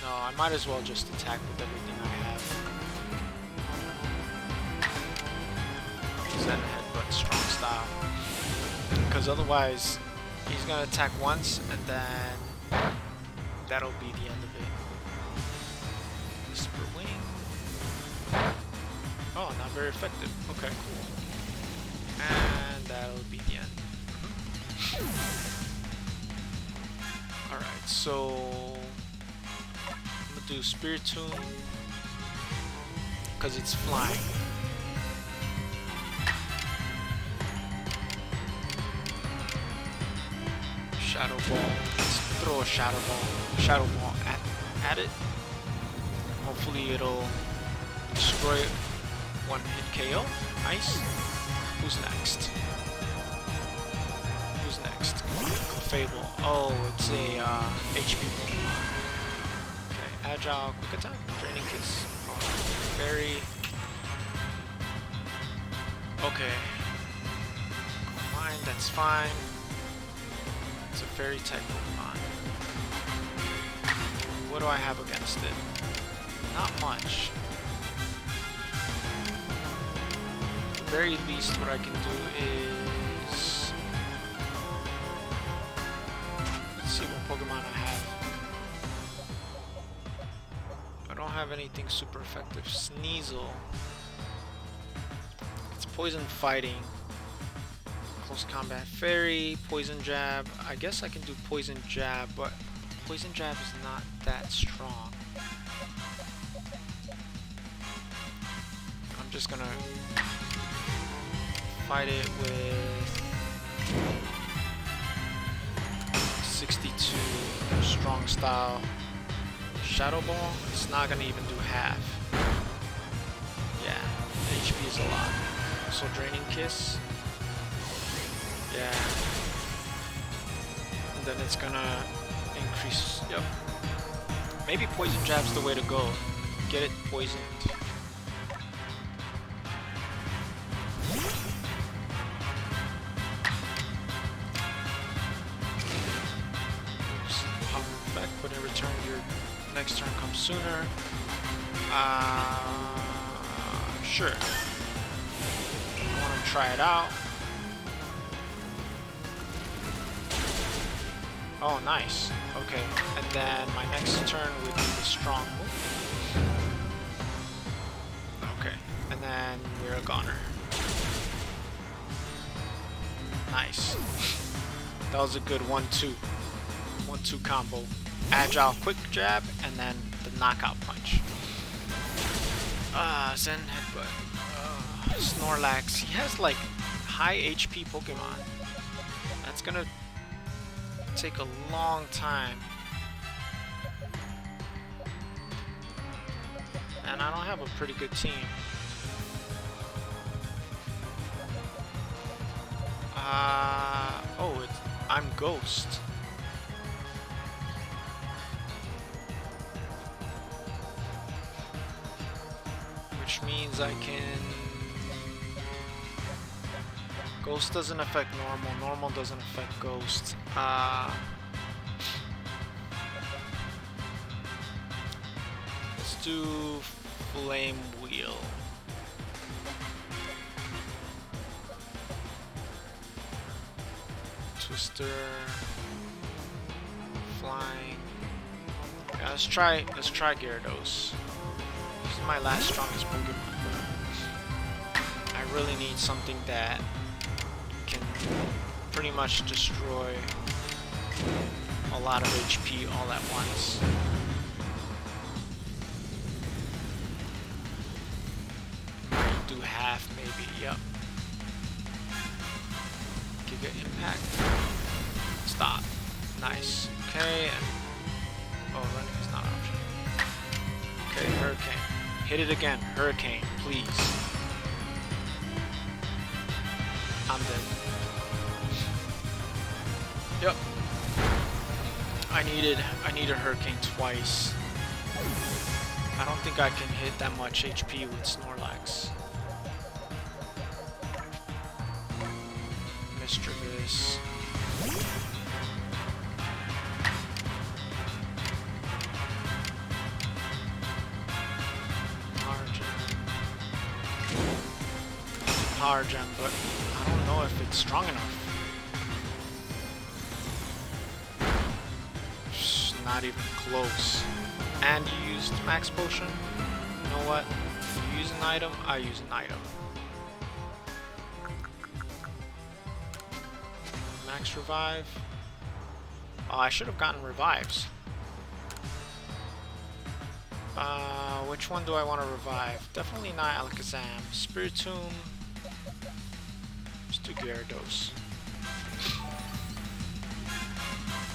No, I might as well just attack with everything I have. Zen Headbutt, strong style. Because otherwise, he's gonna attack once, and then that'll be the end of it. Whisper Wing. Oh, not very effective. Okay, cool. And that'll be the end. Alright, so I'm gonna do Spiritomb because it's flying. Shadow Ball. Let's throw a Shadow Ball at it. Hopefully it'll destroy it. 1-hit KO. Nice. Who's next? Who's next? Fable. Oh, it's a HP Pokemon. Okay, Agile, Quick Attack, Draining Kiss. Fairy. Okay. Mine, that's fine. It's a fairy type Pokemon. What do I have against it? Not much. At the very least, what I can do is... Let's see what Pokemon I have. I don't have anything super effective. Sneasel. It's poison fighting. Close combat fairy, poison jab. I guess I can do poison jab, but poison jab is not that strong. I'm just gonna fight it with 62 strong style Shadow Ball. It's not gonna even do half. Yeah, HP is a lot. So Draining Kiss. Yeah. And then it's gonna increase. Yep. Maybe Poison Jab's the way to go. Get it poisoned. But in return, your next turn comes sooner. Sure. I want to try it out. Oh, nice. Okay, and then my next turn would be the strong move. Okay, and then we're a goner. Nice. That was a good 1-2. 1-2 combo. Agile quick jab, and then the knockout punch. Zen Headbutt. Snorlax. He has like high HP Pokemon. That's gonna take a long time. And I don't have a pretty good team. Oh, I'm Ghost. Which means I can... Ghost doesn't affect normal, normal doesn't affect Ghost. Let's do Flame Wheel. Twister, Flying. Yeah, let's try Gyarados. This is my last strongest Pokemon. I really need something that can pretty much destroy a lot of HP all at once. Might do half maybe, yep. Giga Impact. Stop. Nice. Okay, and oh, running is not an option. Okay, Hurricane. Hit it again. Hurricane, please. I'm dead. Yep. I need a Hurricane twice. I don't think I can hit that much HP with Snorlax. Mischievous. Power Gem, but I don't know if it's strong enough. Just not even close. And you used Max Potion. You know what? You use an item, I use an item. Max Revive. Oh, I should have gotten revives. Which one do I want to revive? Definitely not Alakazam. Spiritomb. Let's do Gyarados.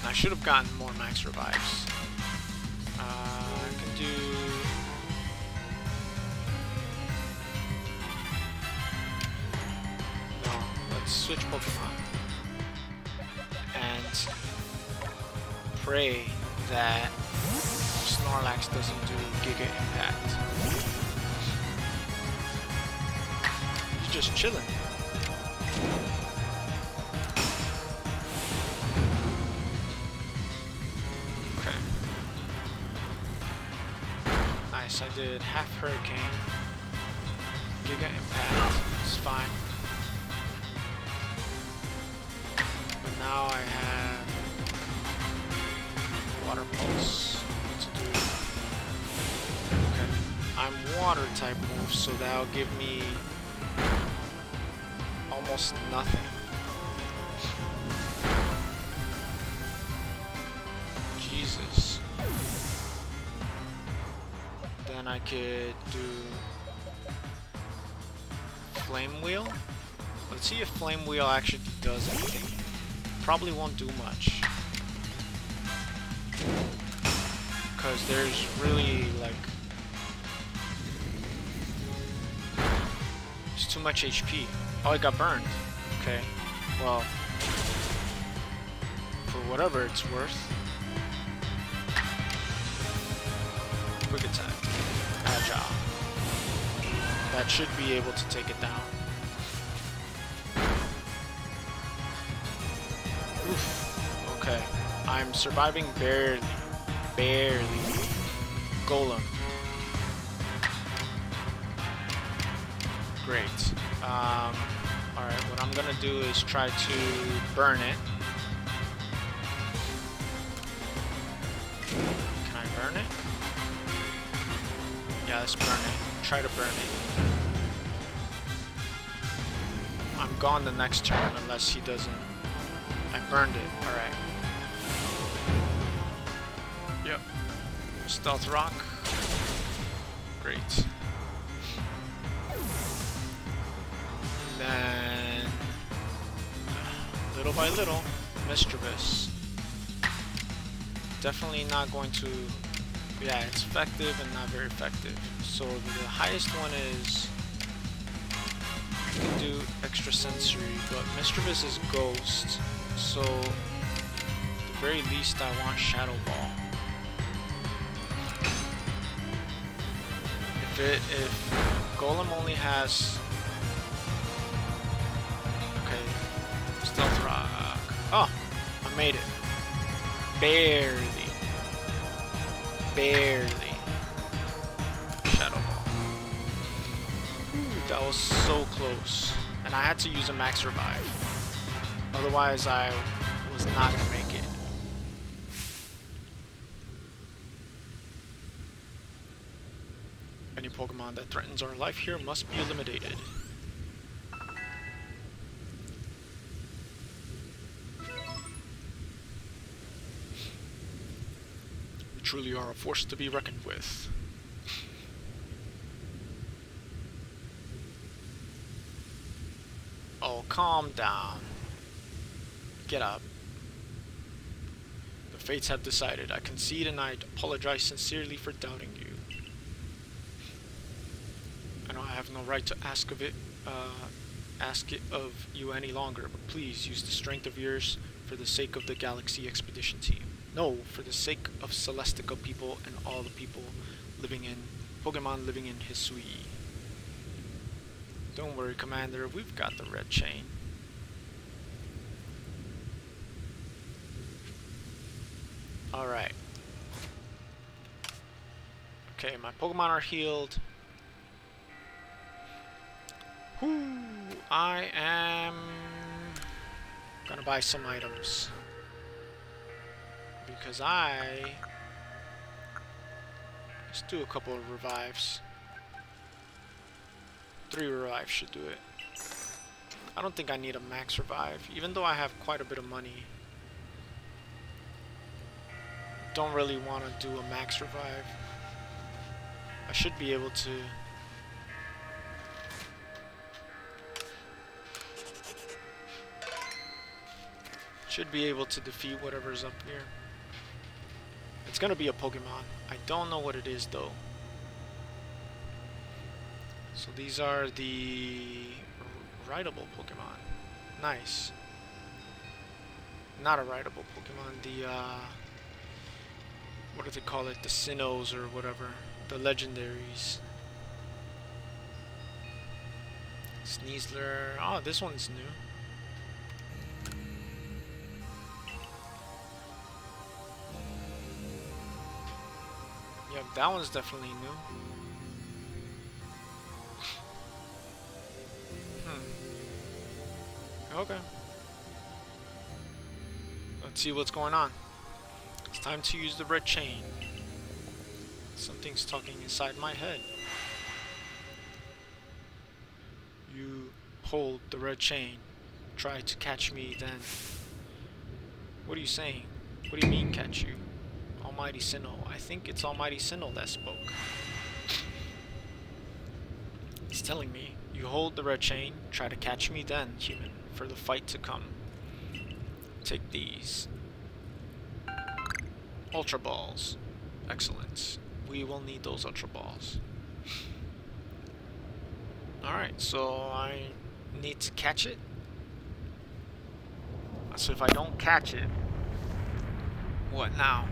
I should have gotten more max revives. I can do... No, let's switch Pokemon. And pray that Snorlax doesn't do Giga Impact. He's just chilling. Okay. Nice, I did half Hurricane. Giga Impact. It's fine. But now I have Water Pulse. What to do? Okay. I'm Water type moves, so that'll give me almost nothing. Jesus. Then I could do Flame Wheel. Let's see if Flame Wheel actually does anything. Probably won't do much. because there's really like it's too much HP. Oh, it got burned. Okay, well, for whatever it's worth. Quick attack, agile. That should be able to take it down. Oof. Okay, I'm surviving barely. Barely. Golem. Great. Alright, what I'm gonna do is try to burn it. Can I burn it? Yeah, let's burn it. Try to burn it. I'm gone the next turn unless he doesn't. I burned it. Alright. Yep. Stealth rock. Great. Then, little by little, Mischievous. Definitely not going to. Yeah, it's effective and not very effective. So the highest one is you can do extrasensory, but Mischievous is ghost. So at the very least, I want Shadow Ball. If Golem only has Stealth rock. Oh, I made it. Barely. Barely. Shadow Ball. Ooh, that was so close. And I had to use a max revive. Otherwise, I was not gonna make it. Any Pokemon that threatens our life here must be eliminated. Truly are a force to be reckoned with. Oh, calm down. Get up. The fates have decided. I concede and I apologize sincerely for doubting you. I know I have no right to ask it of you any longer, but please use the strength of yours for the sake of the Galaxy Expedition Team. No, for the sake of Celestica people and all the people living in Pokemon living in Hisui. Don't worry, Commander, we've got the Red Chain. Alright. Okay, my Pokemon are healed. Whoo! I am gonna buy some items. Because let's do a couple of revives. 3 revives should do it. I don't think I need a max revive, even though I have quite a bit of money. Don't really want to do a max revive. I should be able to. Should be able to defeat whatever's up here. It's gonna be a Pokemon. I don't know what it is though. So these are the rideable Pokemon. Nice. Not a rideable Pokemon. The what do they call it? The Sinnohs or whatever. The legendaries. Sneasler. Oh, this one's new. Yeah, that one's definitely new. Okay. Let's see what's going on. It's time to use the Red Chain. Something's talking inside my head. You hold the Red Chain. Try to catch me then. What are you saying? What do you mean catch you? Almighty Sinnoh. I think it's Almighty Sinnoh that spoke. He's telling me, you hold the Red Chain, try to catch me then, human, for the fight to come. Take these. Ultra Balls. Excellent. We will need those Ultra Balls. Alright, so I need to catch it. So if I don't catch it, what now?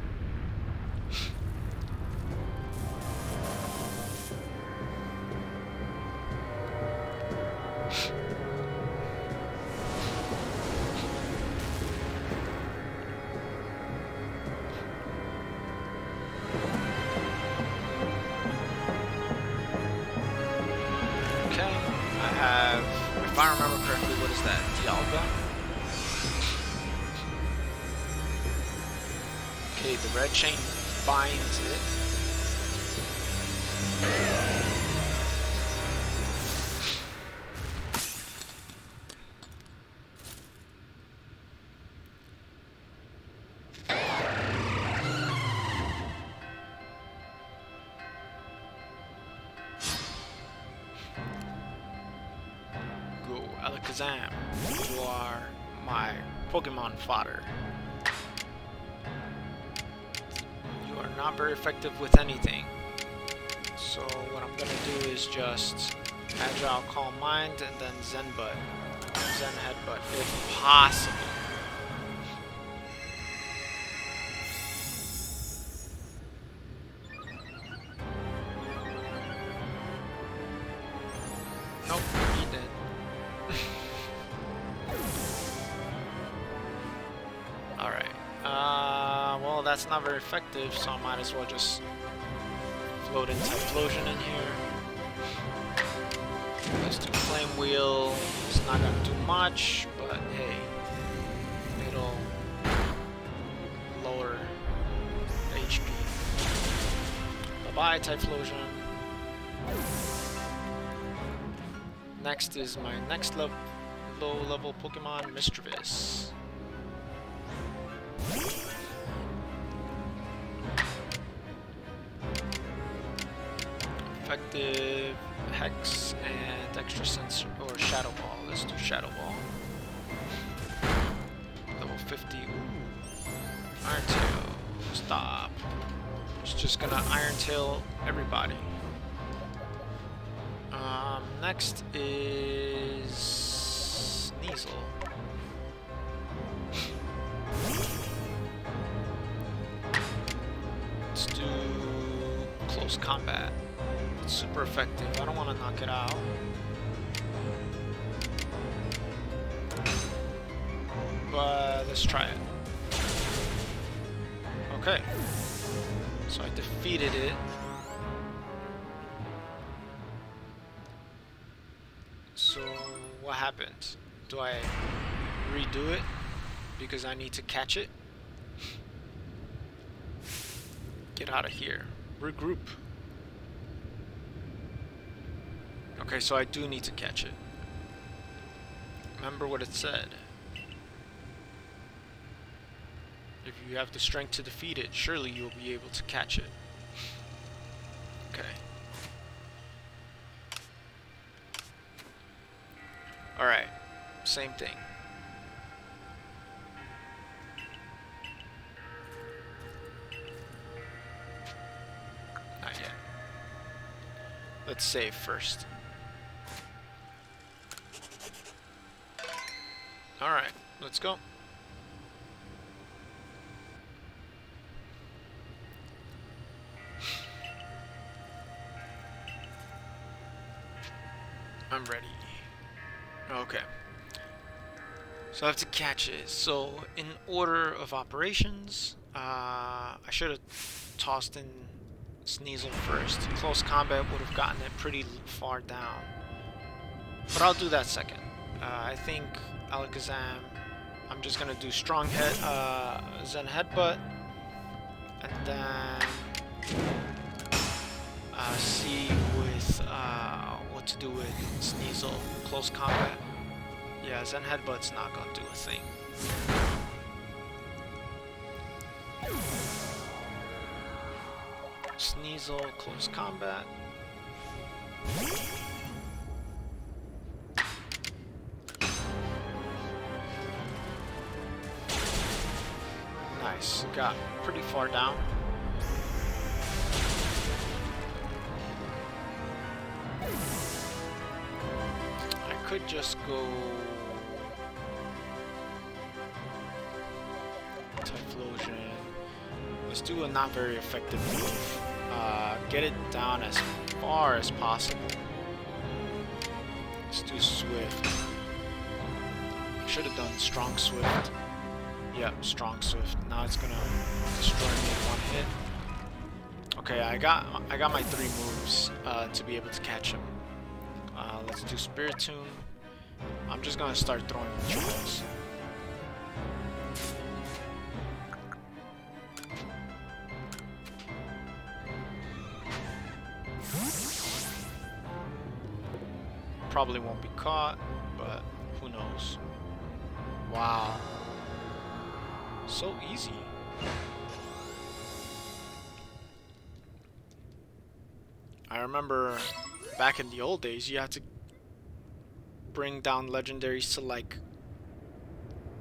Okay, I have, if I remember correctly, what is that? Dialga? Okay, the red chain binds it. Go, Alakazam. You are my Pokemon fodder. You are not very effective with anything. So what I'm gonna do is just Agile Calm Mind and then Zen Headbutt if possible. Nope, he did. Alright. Well, that's not very effective, so I might as well just float into Typhlosion in here. Let's do Flame Wheel. It's not gonna do much, but hey, it'll lower HP. Bye-bye, Typhlosion. Next is my next low-level Pokemon, Mischievous. Effective, Hex, and Extra Sensor, or Shadow Ball. Let's do Shadow Ball. Level 50. Ooh. Iron Tail. Stop. It's just gonna Iron Tail everybody. Next is Sneasel. Let's do Close Combat. It's super effective. I don't want to knock it out. But let's try it. Okay. So I defeated it. So what happens? Do I redo it because I need to catch it? Get out of here. Regroup. Okay, so I do need to catch it. Remember what it said. If you have the strength to defeat it, surely you'll be able to catch it. Okay. Alright, same thing. Not yet. Let's save first. Alright, let's go. I'm ready. Okay. So I have to catch it. So in order of operations, I should have tossed in Sneasel first. Close combat would have gotten it pretty far down. But I'll do that second. I think Alakazam, I'm just gonna do Strong Head, Zen Headbutt, and then see with what to do with Sneasel. Close combat. Yeah, Zen Headbutt's not gonna do a thing. Sneasel, close combat. Nice, got pretty far down. could just go Typhlosion. Let's do a not very effective leaf. Get it down as far as possible. Let's do Swift. Should have done Strong Swift. Yep, Strong Swift. Now it's gonna destroy me in one hit. Okay, I got my 3 moves to be able to catch him. Let's do Spiritomb. I'm just gonna start throwing jewels. Probably won't be caught, but who knows? Wow. So easy. I remember back in the old days, you had to bring down legendaries to like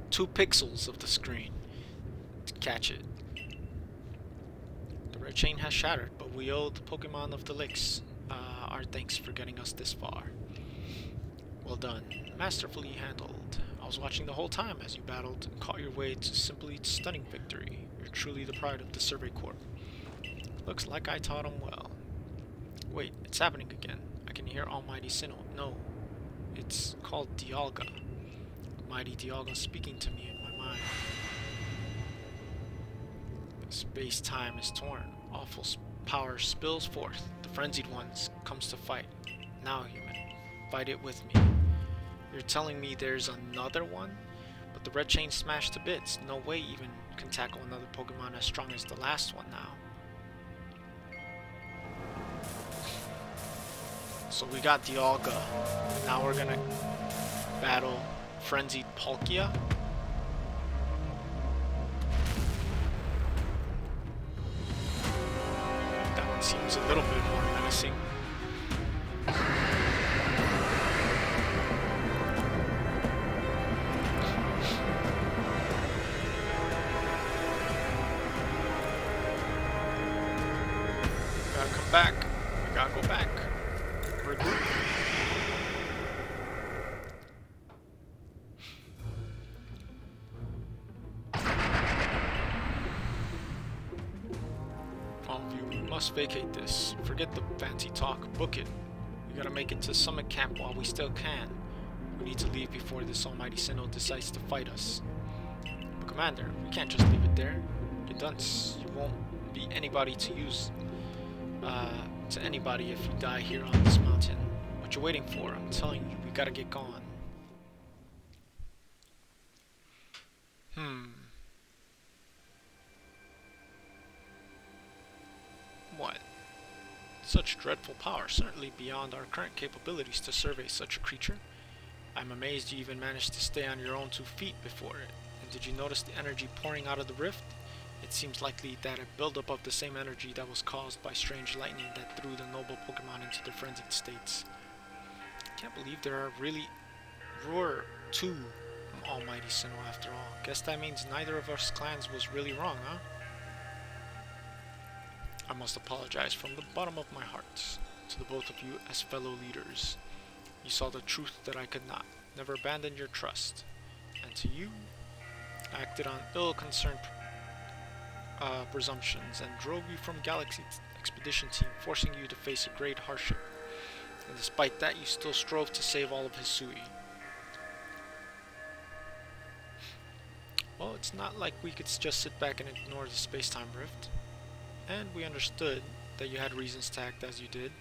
2 pixels of the screen to catch it. The red chain has shattered, but we owe the Pokemon of the Lakes our thanks for getting us this far. Well done. Masterfully handled. I was watching the whole time as you battled and caught your way to simply stunning victory. You're truly the pride of the Survey Corps. Looks like I taught him well. Wait, it's happening again. I can hear Almighty Sinnoh. No, it's called Dialga. Mighty Dialga speaking to me in my mind. Space-time is torn. Awful power spills forth. The frenzied ones comes to fight. Now, human, fight it with me. You're telling me there's another one? But the red chain smashed to bits. No way even can tackle another Pokemon as strong as the last one now. So we got Dialga. Now we're gonna battle Frenzied Palkia. That one seems a little bit more menacing. Gotta come back. We gotta go back. Regroup. All of you must vacate this. Forget the fancy talk. Book it. We gotta make it to Summit Camp while we still can. We need to leave before this almighty Sinnoh decides to fight us. But Commander, we can't just leave it there. You dunce. You won't be anybody to use. To anybody if you die here on this mountain. What you waiting for? I'm telling you, we gotta get going. What? Such dreadful power, certainly beyond our current capabilities to survey such a creature. I'm amazed you even managed to stay on your own 2 feet before it. And did you notice the energy pouring out of the rift? It seems likely that a buildup of the same energy that was caused by strange lightning that threw the noble Pokemon into their frenzied states. Can't believe there are really 2 Almighty Sinnoh after all. Guess that means neither of us clans was really wrong, huh? I must apologize from the bottom of my heart to the both of you as fellow leaders. You saw the truth that I could not. Never abandoned your trust. And to you, I acted on ill-concerned presumptions and drove you from Galaxy Expedition Team, forcing you to face a great hardship. And despite that, you still strove to save all of Hisui. Well, it's not like we could just sit back and ignore the space-time rift. And we understood that you had reasons to act as you did.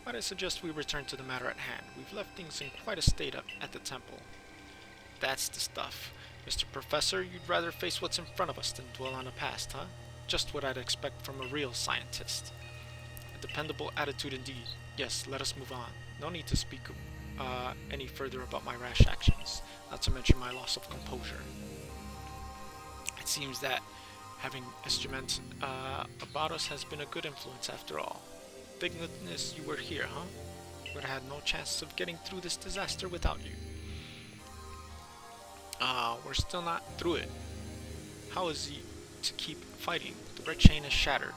But I suggest we return to the matter at hand. We've left things in quite a state up at the temple. That's the stuff. Mr. Professor, you'd rather face what's in front of us than dwell on the past, huh? Just what I'd expect from a real scientist. A dependable attitude indeed. Yes, let us move on. No need to speak any further about my rash actions, not to mention my loss of composure. It seems that having SGM-Ent about us has been a good influence after all. Thank goodness you were here, huh? Would have had no chance of getting through this disaster without you. We're still not through it. How is he to keep fighting? The red chain is shattered.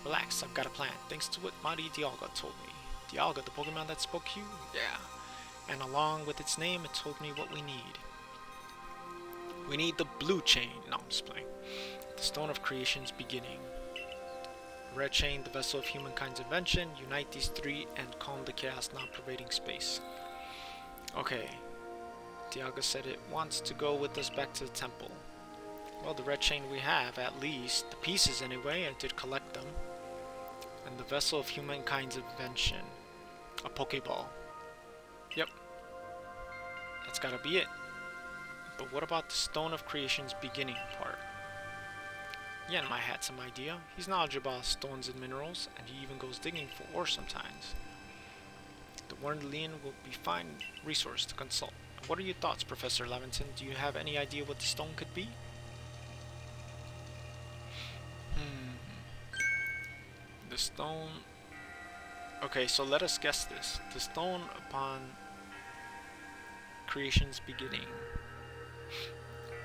Relax, I've got a plan, thanks to what Mighty Dialga told me. Dialga, the Pokemon that spoke to you? Yeah, and along with its name, it told me what we need. We need the blue chain. No, I'm just playing. The stone of creation's beginning. Red chain, the vessel of humankind's invention. Unite these three and calm the chaos now pervading space. Okay. Dialga said it wants to go with us back to the temple. Well, the red chain we have, at least. The pieces anyway, I did collect them. And the vessel of humankind's invention. A Pokeball. Yep. That's gotta be it. But what about the stone of creation's beginning part? Yen might had some idea. He's knowledgeable about stones and minerals, and he even goes digging for ore sometimes. The warned Lian will be fine resource to consult. What are your thoughts, Professor Levinson? Do you have any idea what the stone could be? The stone... Okay, so let us guess this. The stone upon creation's beginning.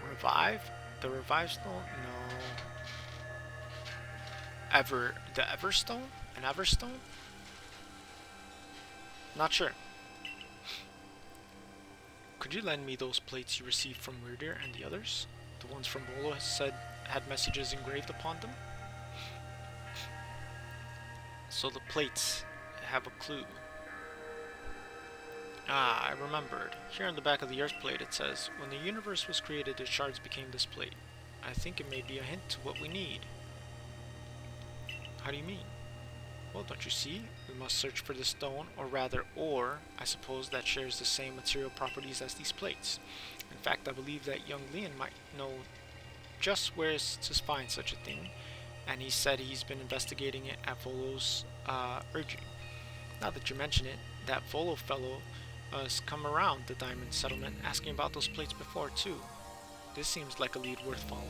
Revive? The revive stone? No. The Everstone? An Everstone? Not sure. Could you lend me those plates you received from Weirdeer and the others? The ones from Bolo said had messages engraved upon them? So the plates have a clue. Ah, I remembered. Here on the back of the Earth plate it says, when the universe was created, its shards became this plate. I think it may be a hint to what we need. How do you mean? Well, don't you see? We must search for the stone, or rather ore, I suppose, that shares the same material properties as these plates. In fact, I believe that young Lian might know just where to find such a thing, and he said he's been investigating it at Volo's urging. Now that you mention it, that Volo fellow has come around the diamond settlement asking about those plates before too. This seems like a lead worth following.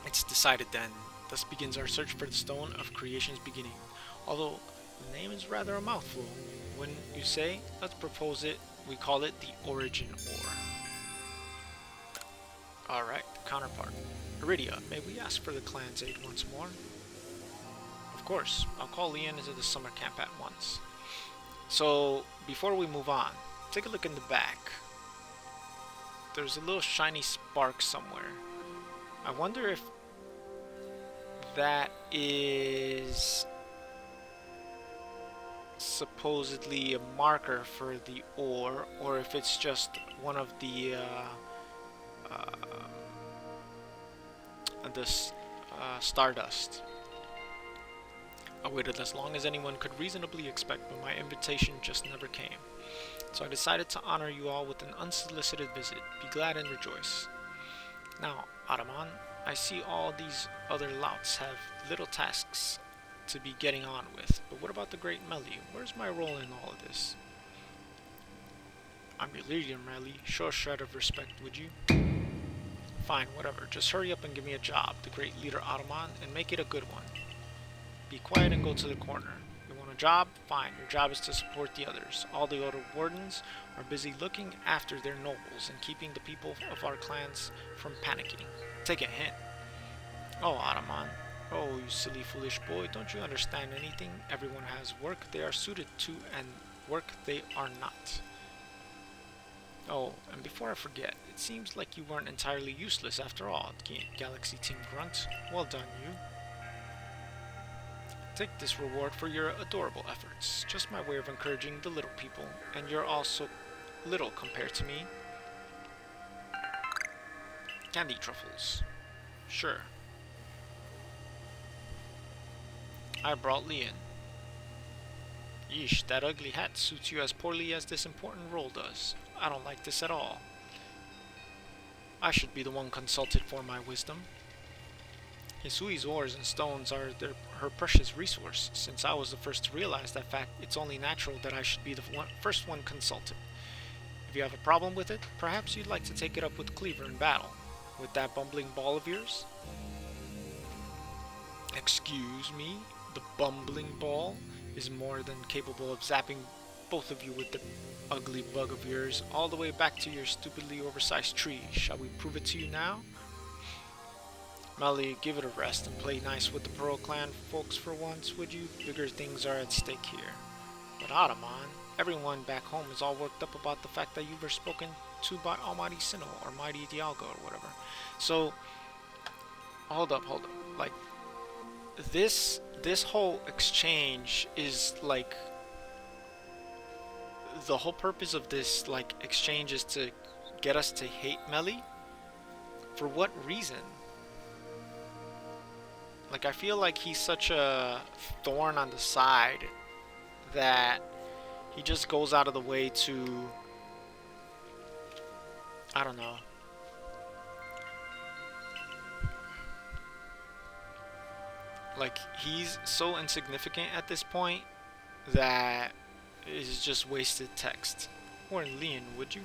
It's decided then. Thus begins our search for the stone of creation's beginning. Although the name is rather a mouthful. When you say, let's propose it, we call it the origin ore. Alright, counterpart. Iridia, may we ask for the clan's aid once more? Of course, I'll call Lian into the summer camp at once. So, before we move on, take a look in the back. There's a little shiny spark somewhere. I wonder if that is supposedly a marker for the ore, or if it's just one of the stardust. I waited as long as anyone could reasonably expect, but my invitation just never came. So I decided to honor you all with an unsolicited visit. Be glad and rejoice. Now, Ataman, I see all these other louts have little tasks to be getting on with, but what about the great Melli? Where's my role in all of this? I'm your leader, Melli. Show a shred of respect, would you? Fine, whatever. Just hurry up and give me a job, the great leader Ataman, and make it a good one. Be quiet and go to the corner. You want a job? Fine. Your job is to support the others. All the other wardens are busy looking after their nobles and keeping the people of our clans from panicking. Take a hint. Oh, Ataman. Oh, you silly, foolish boy. Don't you understand anything? Everyone has work they are suited to and work they are not. Oh, and before I forget, it seems like you weren't entirely useless after all, Galaxy Team Grunt. Well done, you. Take this reward for your adorable efforts. Just my way of encouraging the little people, and you're also little compared to me. Candy truffles. Sure. I brought Lian. Yeesh, that ugly hat suits you as poorly as this important role does. I don't like this at all. I should be the one consulted for my wisdom. Hisui's ores and stones are her precious resource. Since I was the first to realize that fact, it's only natural that I should be the first one consulted. If you have a problem with it, perhaps you'd like to take it up with Cleaver in battle. With that bumbling ball of yours? Excuse me? The bumbling ball is more than capable of zapping both of you with the ugly bug of yours all the way back to your stupidly oversized tree. Shall we prove it to you now? Melli, give it a rest and play nice with the Pearl Clan folks for once, would you? Bigger things are at stake here. But Ataman, everyone back home is all worked up about the fact that you were spoken to by Almighty Sinnoh or Mighty Dialga or whatever. So, hold up. Like, this whole exchange is like, the whole purpose of this like exchange is to get us to hate Melli. For what reason? Like, I feel like he's such a thorn on the side that he just goes out of the way to, I don't know. Like, he's so insignificant at this point that it's just wasted text. Or Leon, would you?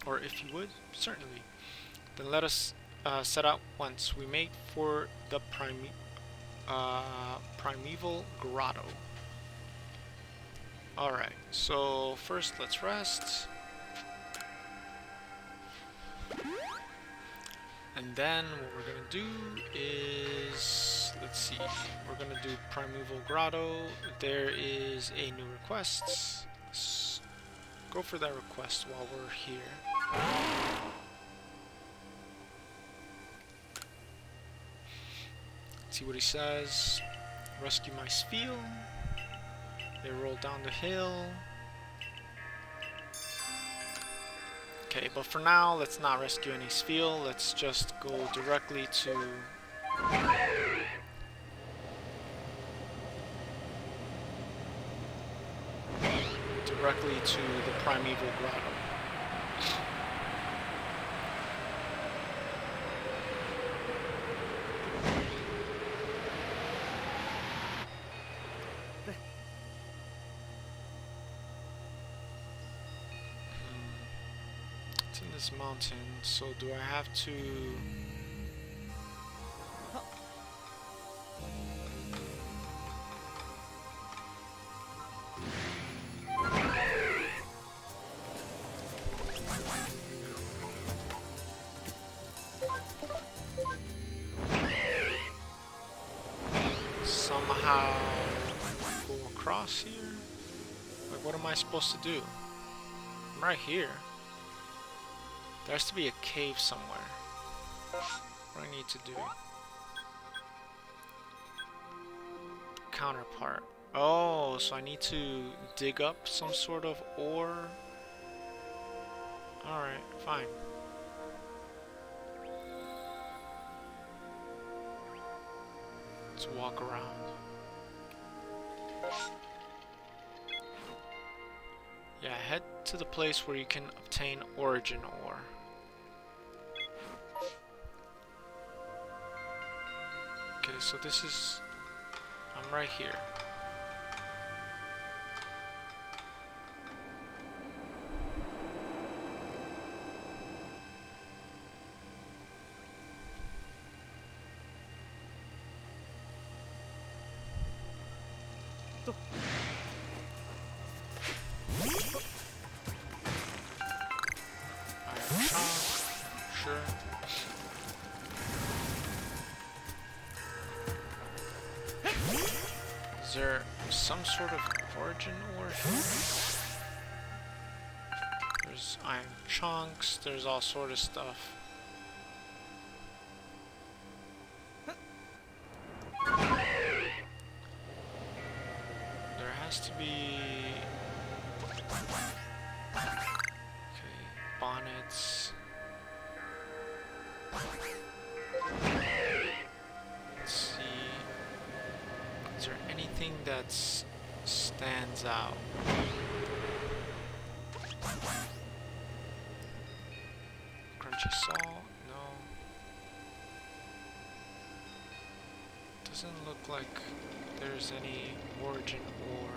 Or if you would, certainly. Then let us set out once. We make for the primeval grotto. Alright, so first let's rest. And then what we're gonna do is, let's see, we're gonna do Primeval Grotto. There is a new request. Let's go for that request while we're here. Let's see what he says. Rescue my Spheal. They roll down the hill. Okay, but for now, let's not rescue any Spheal. Let's just go directly to the Primeval Grotto. It's in this mountain, so do I have to... somehow go across here? Like, what am I supposed to do? I'm right here. There has to be a cave somewhere. What do I need to do? Counterpart. Oh, so I need to dig up some sort of ore. Alright, fine. Let's walk around. Yeah, head to the place where you can obtain origin ore. Okay, so this is... I'm right here. Is there some sort of origin ore here? There's iron chunks, there's all sort of stuff. There has to be... Okay, bonnets. Let's see. Is there anything that stands out? Crunchy salt? No. Doesn't look like there's any origin ore.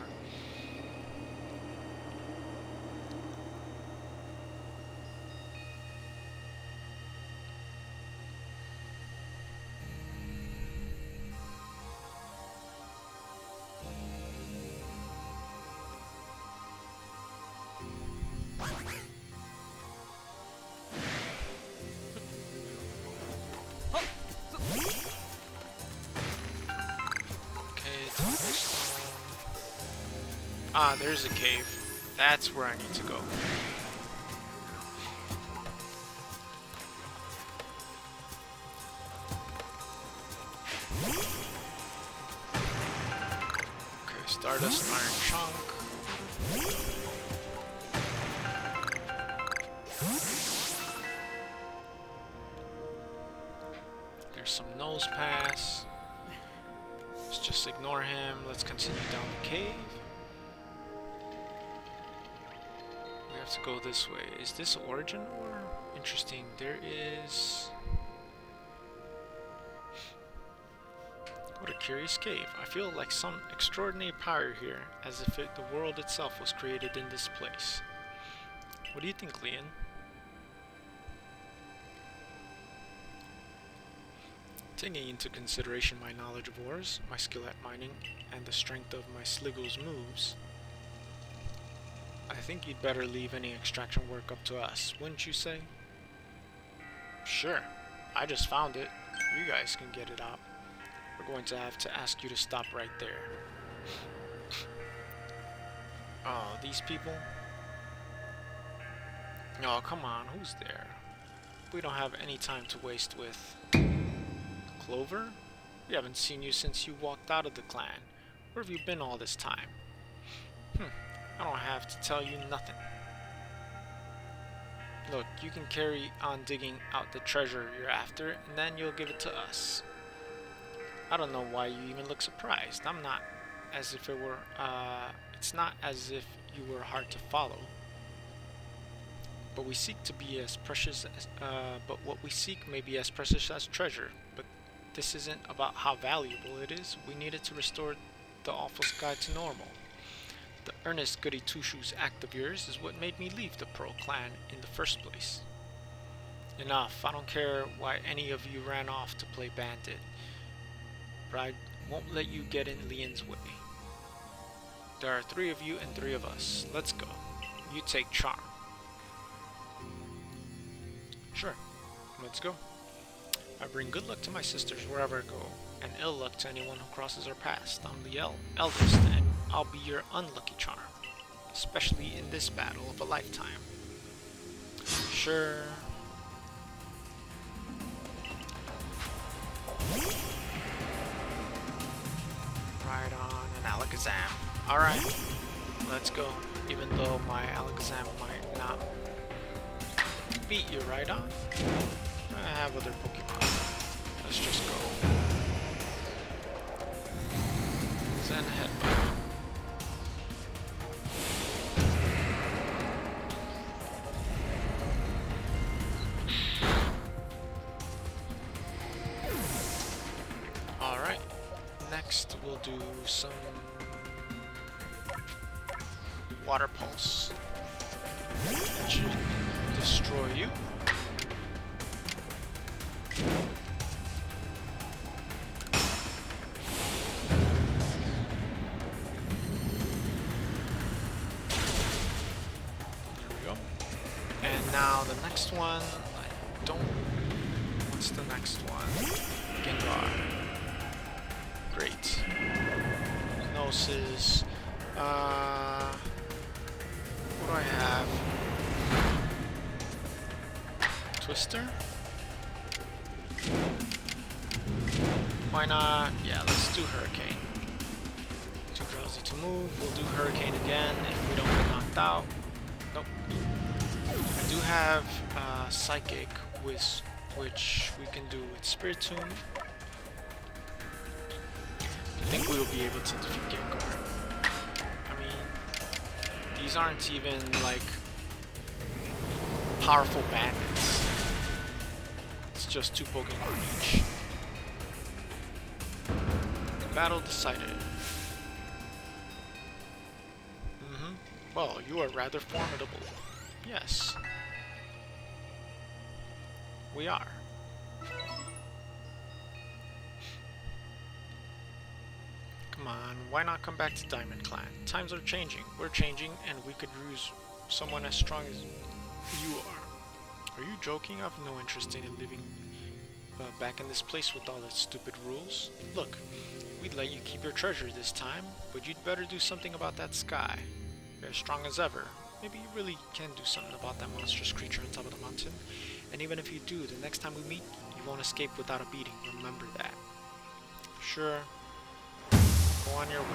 Ah, there's a cave. That's where I need to go. Okay, Stardust Iron Chunk. There's some nose pass. Let's just ignore him. Let's continue down the cave. We have to go this way. Is this origin or interesting? There is. What a curious cave. I feel like some extraordinary power here, as if the world itself was created in this place. What do you think, Leon? Taking into consideration my knowledge of ores, my skill at mining, and the strength of my Sligo's moves, I think you'd better leave any extraction work up to us, wouldn't you say? Sure. I just found it. You guys can get it out. We're going to have to ask you to stop right there. Oh, these people? Oh, come on, who's there? We don't have any time to waste with... Clover? We haven't seen you since you walked out of the clan. Where have you been all this time? I don't have to tell you nothing. Look, you can carry on digging out the treasure you're after, and then you'll give it to us. I don't know why you even look surprised. I'm not as if it were, it's not as if you were hard to follow. But we seek to be as precious as, but what we seek may be as precious as treasure. But this isn't about how valuable it is. We need it to restore the awful sky to normal. The earnest goody two-shoes act of yours is what made me leave the Pearl clan in the first place. Enough. I don't care why any of you ran off to play bandit. But I won't let you get in Leon's way. There are 3 of you and 3 of us. Let's go. You take charm. Sure. Let's go. I bring good luck to my sisters wherever I go, and ill luck to anyone who crosses our paths. I'm the eldest, and I'll be your unlucky charm, especially in this battle of a lifetime. Sure. Right on, an Alakazam. Alright, let's go. Even though my Alakazam might not beat you right on. I have other Pokemon. Let's just go. Zen Headbutt. Alright. Next we'll do some Water Pulse. That should destroy you. Now the next one, I don't... What's the next one? Gengar. Great. Gnosis. What do I have? Twister? Why not? Yeah, let's do Hurricane. Too drowsy to move. We'll do Hurricane again if we don't get knocked out. Nope. I do have Psychic, which we can do with Spiritomb. I think we will be able to defeat Gengar. I mean, these aren't even like powerful bandits. It's just 2 Pokemon each. Battle decided. Well, you are rather formidable. Yes. We are. Come on, why not come back to Diamond Clan? Times are changing, we're changing, and we could use someone as strong as you are. Are you joking? I have no interest in living back in this place with all its stupid rules. Look, we'd let you keep your treasure this time, but you'd better do something about that sky. You're as strong as ever. Maybe you really can do something about that monstrous creature on top of the mountain. And even if you do, the next time we meet, you won't escape without a beating. Remember that. Sure. Go on your way.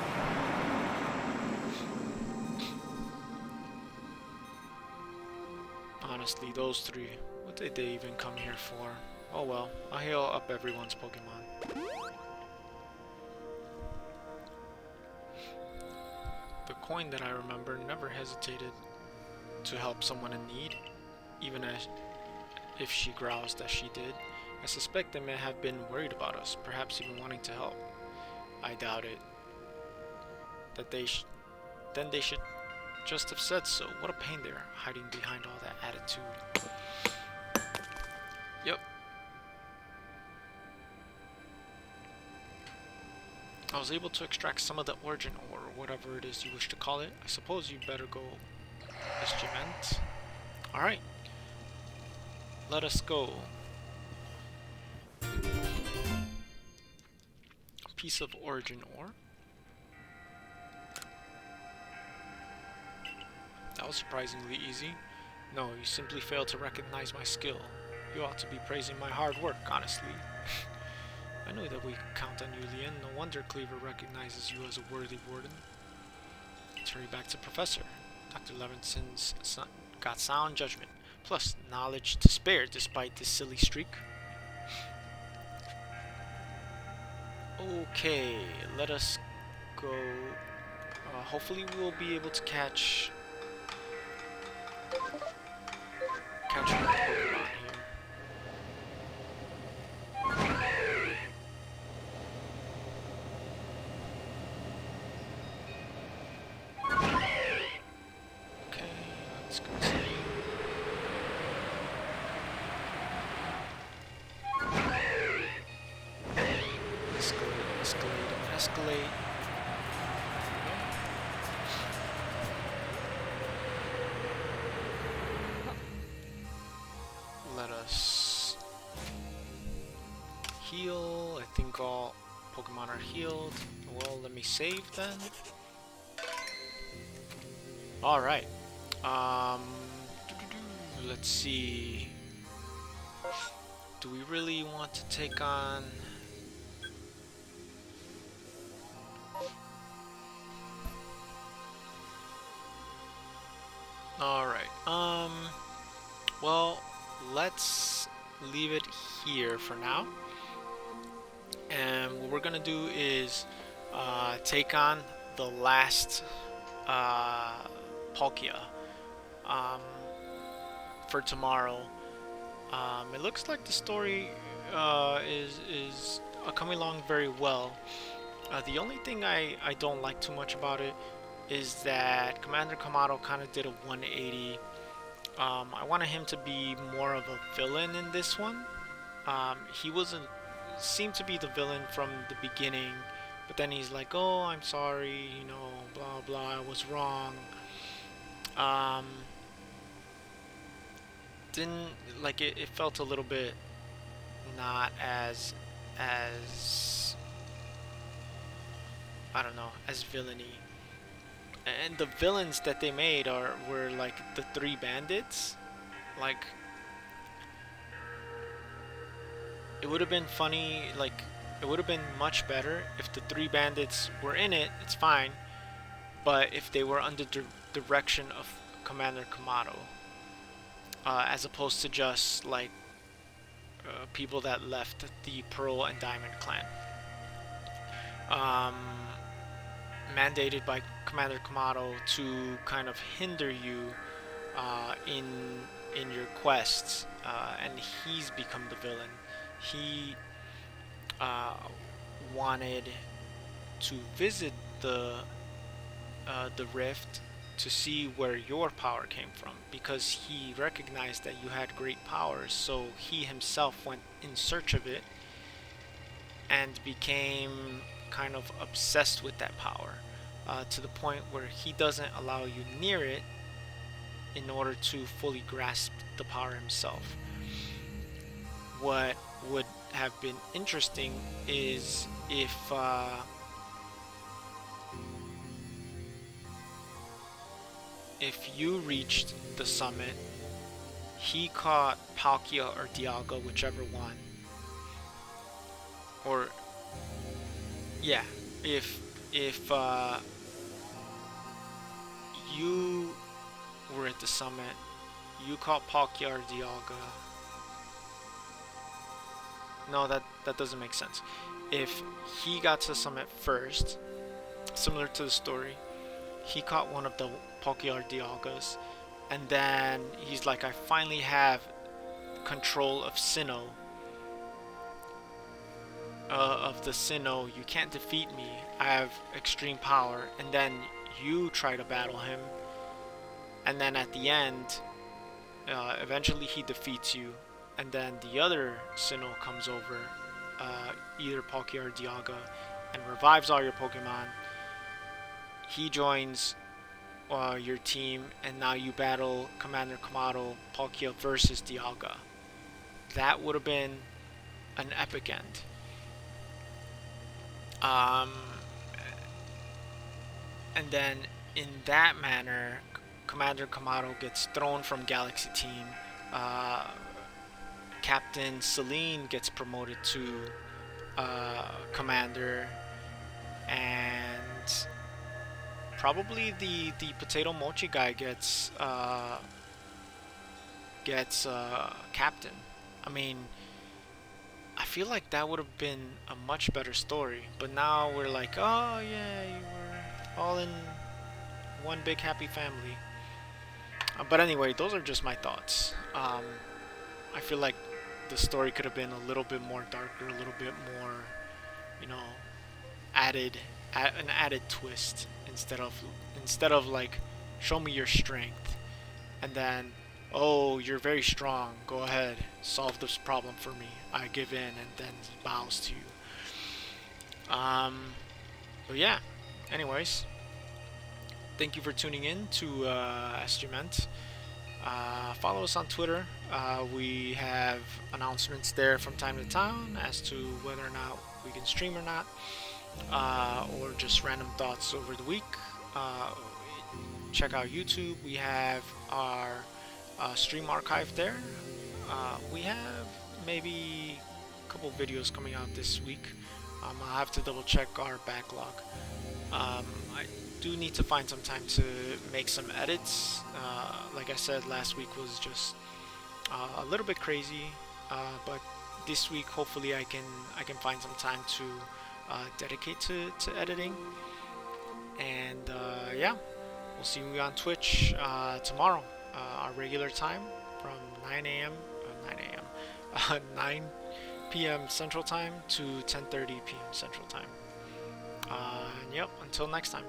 Honestly, those three, what did they even come here for? Oh well, I'll heal up everyone's Pokemon. The coin that I remember never hesitated to help someone in need, even as if she groused as she did. I suspect they may have been worried about us, perhaps even wanting to help. I doubt it. Then they should just have said so. What a pain they're hiding behind all that attitude. Yep. I was able to extract some of the origin ore, or whatever it is you wish to call it. I suppose you better go SGM-Ent. Alright. Let us go. A piece of origin ore. That was surprisingly easy. No, you simply failed to recognize my skill. You ought to be praising my hard work, honestly. I knew that we could count on you, Leon. No wonder Cleaver recognizes you as a worthy warden. Let's hurry back to Professor. Dr. Levinson's son got sound judgment, plus knowledge to spare despite this silly streak. Okay, let us go. Hopefully we'll be able to catch more Pokemon here. Okay, let's continue. Escalate. Let us heal. I think all Pokemon are healed. Well, let me save then. Alright. Let's see. Do we really want to take on... Alright, well, let's leave it here for now. And what we're gonna do is take on the last Palkia for tomorrow. It looks like the story is coming along very well. The only thing I don't like too much about it is that Commander Kamado kind of did a 180. I wanted him to be more of a villain in this one. He seemed to be the villain from the beginning, but then he's like, oh, I'm sorry, you know, blah blah, I was wrong. Didn't like it. It felt a little bit not as I don't know, as villainy. And the villains that they made were like the three bandits. Like, it would have been funny, like it would have been much better if the three bandits were in it. It's fine, but if they were under the direction of Commander Kamado, as opposed to just like people that left the Pearl and Diamond clan. Mandated by Commander Kamado to kind of hinder you in your quests, and he's become the villain. He wanted to visit the rift to see where your power came from, because he recognized that you had great powers, so he himself went in search of it and became kind of obsessed with that power, to the point where he doesn't allow you near it in order to fully grasp the power himself. What would have been interesting is if you reached the summit, he caught Palkia or Dialga, whichever one, or yeah, if you were at the summit, you caught Palkia or Dialga. No, that doesn't make sense. If he got to the summit first, similar to the story, he caught one of the Palkia or Dialgas, and then he's like, I finally have control of Sinnoh. Of the Sinnoh, you can't defeat me. I have extreme power. And then you try to battle him, and then at the end, eventually he defeats you, and then the other Sinnoh comes over, either Palkia or Dialga, and revives all your Pokemon. He joins your team, and now you battle Commander Kamado, Palkia versus Dialga. That would have been an epic end. And then in that manner, Commander Kamado gets thrown from Galaxy Team. Captain Celine gets promoted to Commander, and probably the Potato Mochi guy gets Captain. I mean, I feel like that would have been a much better story, but now we're like, oh yeah, you were all in one big happy family. But anyway, those are just my thoughts. I feel like the story could have been a little bit more darker, a little bit more, you know, an added twist instead of like, show me your strength, and then, oh, you're very strong, go ahead, solve this problem for me, I give in, and then he bows to you. But yeah, anyways, thank you for tuning in to SGM-Ent. Follow us on Twitter. We have announcements there from time to time as to whether or not we can stream or not, or just random thoughts over the week. Check out YouTube. We have our stream archive there. We have maybe a couple videos coming out this week. I'll have to double check our backlog. I do need to find some time to make some edits. Like I said, last week was just a little bit crazy, but this week hopefully I can find some time to dedicate to editing. And yeah, we'll see you on Twitch tomorrow, our regular time from 9 p.m. Central Time to 10:30 p.m. Central Time. And yep, until next time.